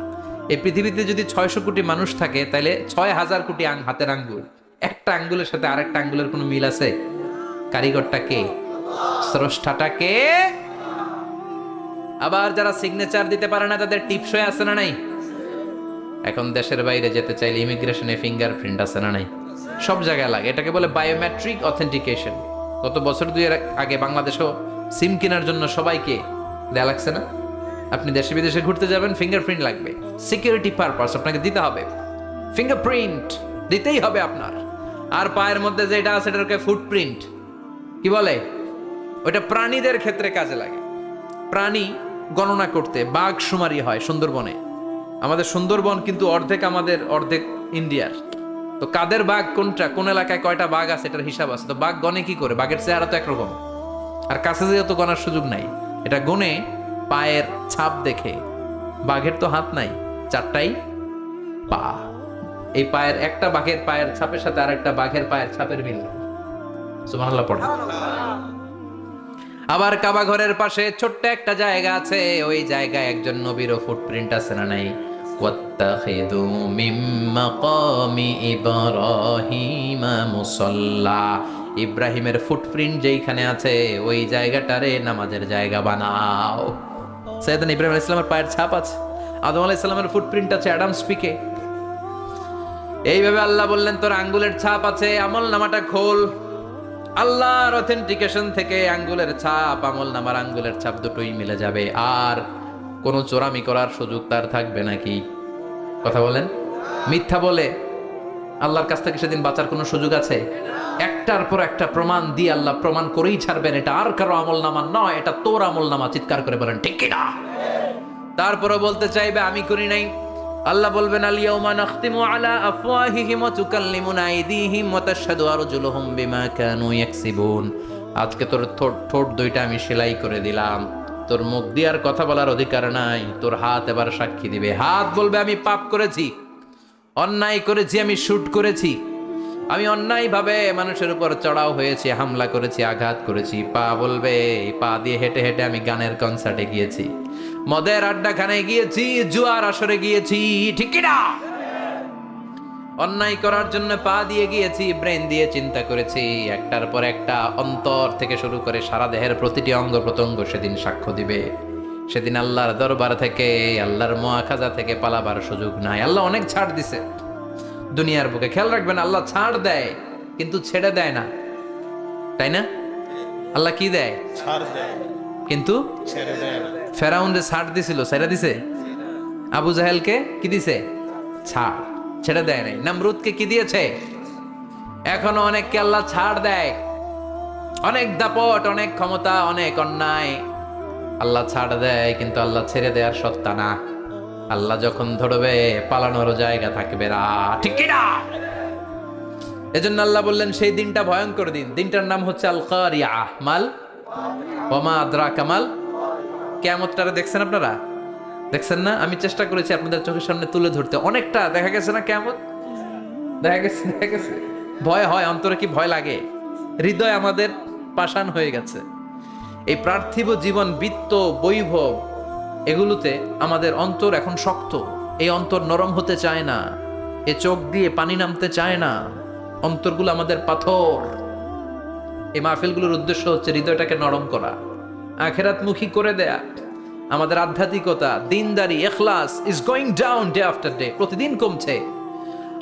এই পৃথিবীতে যদি 600 কোটি মানুষ থাকে, তাহলে 6000 কোটি হাতের আঙ্গুল, একটা আঙ্গুলের সাথে আরেকটা আঙ্গুলের কোনো মিল আছে? কারিগরটা কে? স্রষ্টাটা কে? আবার যারা সিগনেচার দিতে পারে না, তাদের টিপসই আছে না নাই? এখন দেশের বাইরে যেতে চাইলে ইমিগ্রেশনে ফিঙ্গারপ্রিন্ট আছে না নাই? সব জায়গায় লাগে। এটাকে বলে বায়োমেট্রিক অথেন্টিকেশন। গত বছর 2 আগে বাংলাদেশও সিম কেনার জন্য সবাইকে দেয়া লাগছে না? আপনি দেশে বিদেশে ঘুরতে যাবেন, ফিঙ্গারপ্রিন্ট লাগবে। সিকিউরিটি পারপাস আপনাকে দিতে হবে, ফিঙ্গারপ্রিন্ট দিতেই হবে আপনার। আর পায়ের মধ্যে যেটা আছে এটাকে ফুটপ্রিন্ট কি বলে? ওটা প্রাণীদের ক্ষেত্রে কাজে লাগে। প্রাণী গণনা করতে বাঘ শুমারি হয় সুন্দরবনে। আমাদের সুন্দরবন কিন্তু অর্ধেক আমাদের, অর্ধেক ইন্ডিয়ার। তো কাদের বাঘ কোনটা, কোন এলাকায় কয়টা বাঘ আছে এটার হিসাব আছে। তো বাঘ গনে কি করে? বাঘের চেহারা তো একরকম, আর কাছে যেহেতু তো গনার সুযোগ নাই। এটা গনে পায়ের ছাপ দেখে। বাঘের তো হাত নাই, 4টাই পা। এই পায়ের একটা বাঘের পায়ের ছাপের সাথে আর একটা বাঘের পায়ের ছাপের মিল। সুবহানাল্লাহ পড়ে। আবার কাবা ঘরের পাশে ছোট্ট একটা জায়গা আছে, ওই জায়গায় একজন নবীরও ফুটপ্রিন্ট আছে না নাই? ওয়াত্তাখিযু মিন মাকামি ইব্রাহিমা মুসাল্লা। ইব্রাহিমের ফুটপ্রিন্ট যেইখানে আছে, ওই জায়গাটারে নামাজের জায়গা বানাও। সাইয়েদনা ইব্রাহিম আলাইহিস সালামের পায়ের ছাপ আছে, আদম আলাইহিস সালামের ফুটপ্রিন্ট আছে অ্যাডামস পিকে। এইভাবে আল্লাহ বললেন তোর আঙ্গুলের ছাপ আছে, আমল নামাটা খোল। আল্লাহর অথেন্টিকেশন থেকে আঙ্গুলের ছাপ, আমল নামার আঙ্গুলের ছাপ দুটোই মিলে যাবে। আর কোনো চোরামি করার সুযোগ তার থাকবে নাকি? কথা বলেন। মিথ্যা বলে আল্লাহর কাছ থেকে সেদিন বাঁচার কোনো সুযোগ আছে? একটার পর একটা প্রমাণ দিয়ে আল্লাহ প্রমাণ করেই ছাড়বেন এটা আর কারো আমল নামা নয়, এটা তোর আমল নামা। চিৎকার করে বলেন ঠিক কিনা? তারপরে বলতে চাইবে আমি করি নাই। আল্লাহ বলবেন আল-ইয়াউমা নাখতিমু আলা আফওয়াহিহিম ওয়া তুকাল্লিমুনা আইদিহিম ওয়া তাশহাদু আরজুলুহুম বিমা কানু ইয়াকসিবুন। আজকে তোর ঠোঁট দুইটা আমি সেলাই করে দিলাম, তোর মুখ দিয়ে আর কথা বলার অধিকার নাই। তোর হাত এবার সাক্ষী দিবে। হাত বলবে আমি পাপ করেছি, অন্যায় করেছি, আমি শুট করেছি, আমি অন্যায়ভাবে মানুষের উপর চড়াও হয়েছি, হামলা করেছি, আঘাত করেছি। পা বলবে পা দিয়ে হেঁটে হেঁটে আমি গানের কনসার্টে গিয়েছি, মদের আড্ডাখানায় গিয়েছি, জুয়ার আসরে গিয়েছি, ঠিক কি না? অন্যায় করার জন্য পা দিয়ে গিয়েছি, ব্রেন দিয়ে চিন্তা করেছি। একটার পর একটা অন্তর থেকে শুরু করে সারা দেহের প্রতিটি অঙ্গ প্রত্যঙ্গ সেদিন সাক্ষ্য দিবে। সেদিন আল্লাহর দরবার থেকে, আল্লাহর মুআখাজা থেকে পালাবার সুযোগ নাই। আল্লাহ অনেক ছাড় দিছে দুনিয়ার বুকে। খেয়াল রাখবেন, আল্লাহ ছাড় দেয় কিন্তু ছেড়ে দেয় না, তাই না? আল্লাহ কি দেয়? ছাড় দেয় কিন্তু ছেড়ে দেয় না। ফেরাউনরে ছাড় দিছিল, ছেড়ে দিছে। আবু জাহেলকে কি দিছে? ছাড়, ছেড়ে দেয় নাই। নমরুদকে কি দিয়েছে? এখনো অনেককে আল্লাহ ছাড় দেয়। অনেক দাপট, অনেক ক্ষমতা, অনেক অন্যায় আল্লাহ ছাড় দেয়, কিন্তু আল্লাহ ছেড়ে দেওয়ার সত্তা না। আল্লাহ যখন ধরবে পালানোর জায়গা থাকবে না, ঠিক কি না? এজন্য আল্লাহ বললেন সেই দিনটা ভয়ঙ্কর দিন। দিনটার নাম হচ্ছে আল কারিয়া। মাল ওয়া মা আদরাকা মাল। কিয়ামতটারে দেখছেন আপনারা? দেখছেন না? আমি চেষ্টা করেছি আপনাদের চোখের সামনে তুলে ধরতে। অনেকটা দেখা গেছে না কিয়ামত? দেখা গেছে। ভয় হয়, অন্তরে কি ভয় লাগে? হৃদয় আমাদের পাষাণ হয়ে গেছে। এই পার্থিব জীবন, বৃত্ত, বৈভব, এগুলোতে আমাদের অন্তর এখন শক্ত। এই অন্তর নরম হতে চায় না, এ চোখ দিয়ে পানি নামতে চায় না। অন্তরগুলো আমাদের পাথর। এই মাহফিলগুলোর উদ্দেশ্য হচ্ছে হৃদয়টাকে নরম করা, আখিরাতমুখী করে দেয়া। আমাদের আধ্যাত্মিকতা, দিনদারি, ইখলাস is going down day after day, প্রতিদিন কমছে।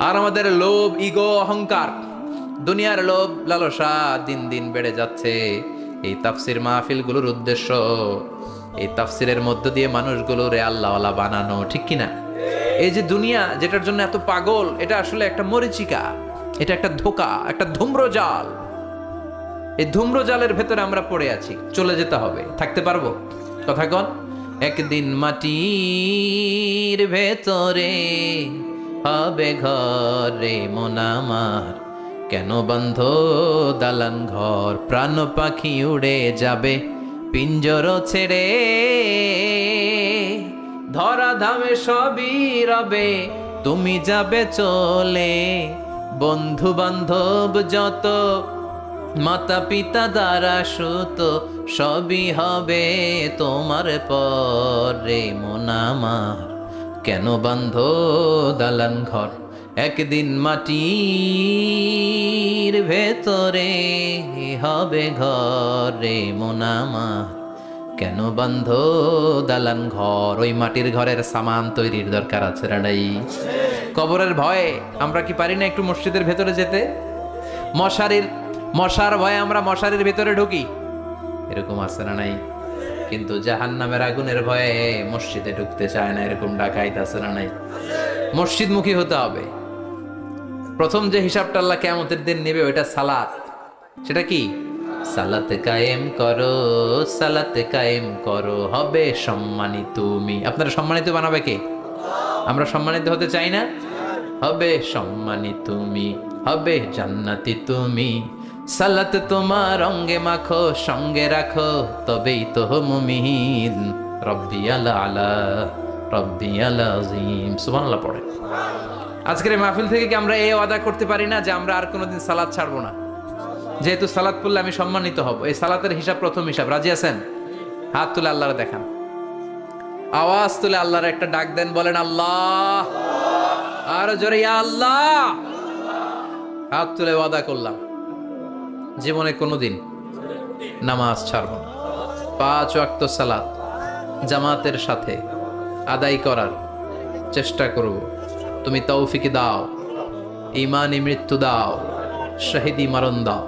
আর আমাদের লোভ, ইগো, অহংকার, দুনিয়ার লোভ লালসা দিন দিন বেড়ে যাচ্ছে। এই তাফসির মাহফিলগুলোর উদ্দেশ্য এই তাফসিরের মধ্য দিয়ে মানুষগুলোরে আল্লাহওয়ালা বানানো, ঠিক কিনা? এই যে দুনিয়া যেটার জন্য এত পাগল, এটা আসলে একটা মরিচিকা, এটা একটা ধোঁকা, একটা ধূম্রজাল। এই ধূম্রজালের ভেতরে আমরা পড়ে আছি, চলে যেতে হবে। থাকতে পারবো? কথা কন। একদিন মাটির ভেতরে হবে ঘরে মন আমার, কেন বন্ধ দালান ঘর, প্রাণ পাখি উড়ে যাবে পিঞ্জর ছেড়ে, ধরা ধামে সবই রবে তুমি যাবে চলে, বন্ধু বান্ধব যত মাতা পিতা দ্বারা সুত সবই হবে তোমার পরে মন আমার, কেন বান্ধ দালান ঘর, একদিন মাটির ভেতরে হবে ঘরে মন আমার, কেন বান্ধ দালান ঘর। ওই মাটির ঘরের সামান তৈরির দরকার আছে না নাই? কবরের ভয়ে আমরা কি পারি না একটু মসজিদের ভেতরে যেতে? মশার ভয়ে আমরা মশারির ভেতরে ঢুকি, এরকম আছে না নাই? কিন্তু জাহান্নামের আগুনের ভয়ে মসজিদে ঢুকতে চায় না, এরকম ডাকাইত আছে না নাই? মসজিদমুখী হতে হবে। প্রথম যে হিসাবটা আল্লাহ কিয়ামতের দিন নেবে ওইটা সালাত। সেটা কি? সালাতে কায়েম করো, সালাতে কায়েম করো, হবে সম্মানিত তুমি। আপনারা সম্মানিত বানাবে কে? আমরা সম্মানিত হতে চাই না? হবে সম্মানিত তুমি, হবে জান্নাতি তুমি, সালাত তোমার অঙ্গে মাখো, সঙ্গে রাখো, তবেই তো মুমিন। রব্বি আলা আলা, রব্বি আলা আজিম, সুবহানাল্লাহ পড়ে। আজকের এই মাহফিল থেকে কি আমরা এই ওয়াদা করতে পারি না যে আমরা আর কোনোদিন সালাত ছাড়বো না? যেহেতু সালাত পড়লে আমি সম্মানিত হব, এই সালাতের হিসাব প্রথম হিসাব। রাজি আছেন? হাত তুলে আল্লাহর দেখান, আওয়াজ তুলে আল্লাহর একটা ডাক দেন, বলেন আল্লাহ। আর জোরে ইয়া আল্লাহ। হাত তুলে ওয়াদা করলাম জীবনে কোনোদিন নামাজ ছাড়ব না, 5 ওয়াক্ত সালাত জামাতের সাথে আদায় করার চেষ্টা করব। তুমি তৌফিক দাও, ঈমানি মৃত্যু দাও, শহীদি মরণ দাও।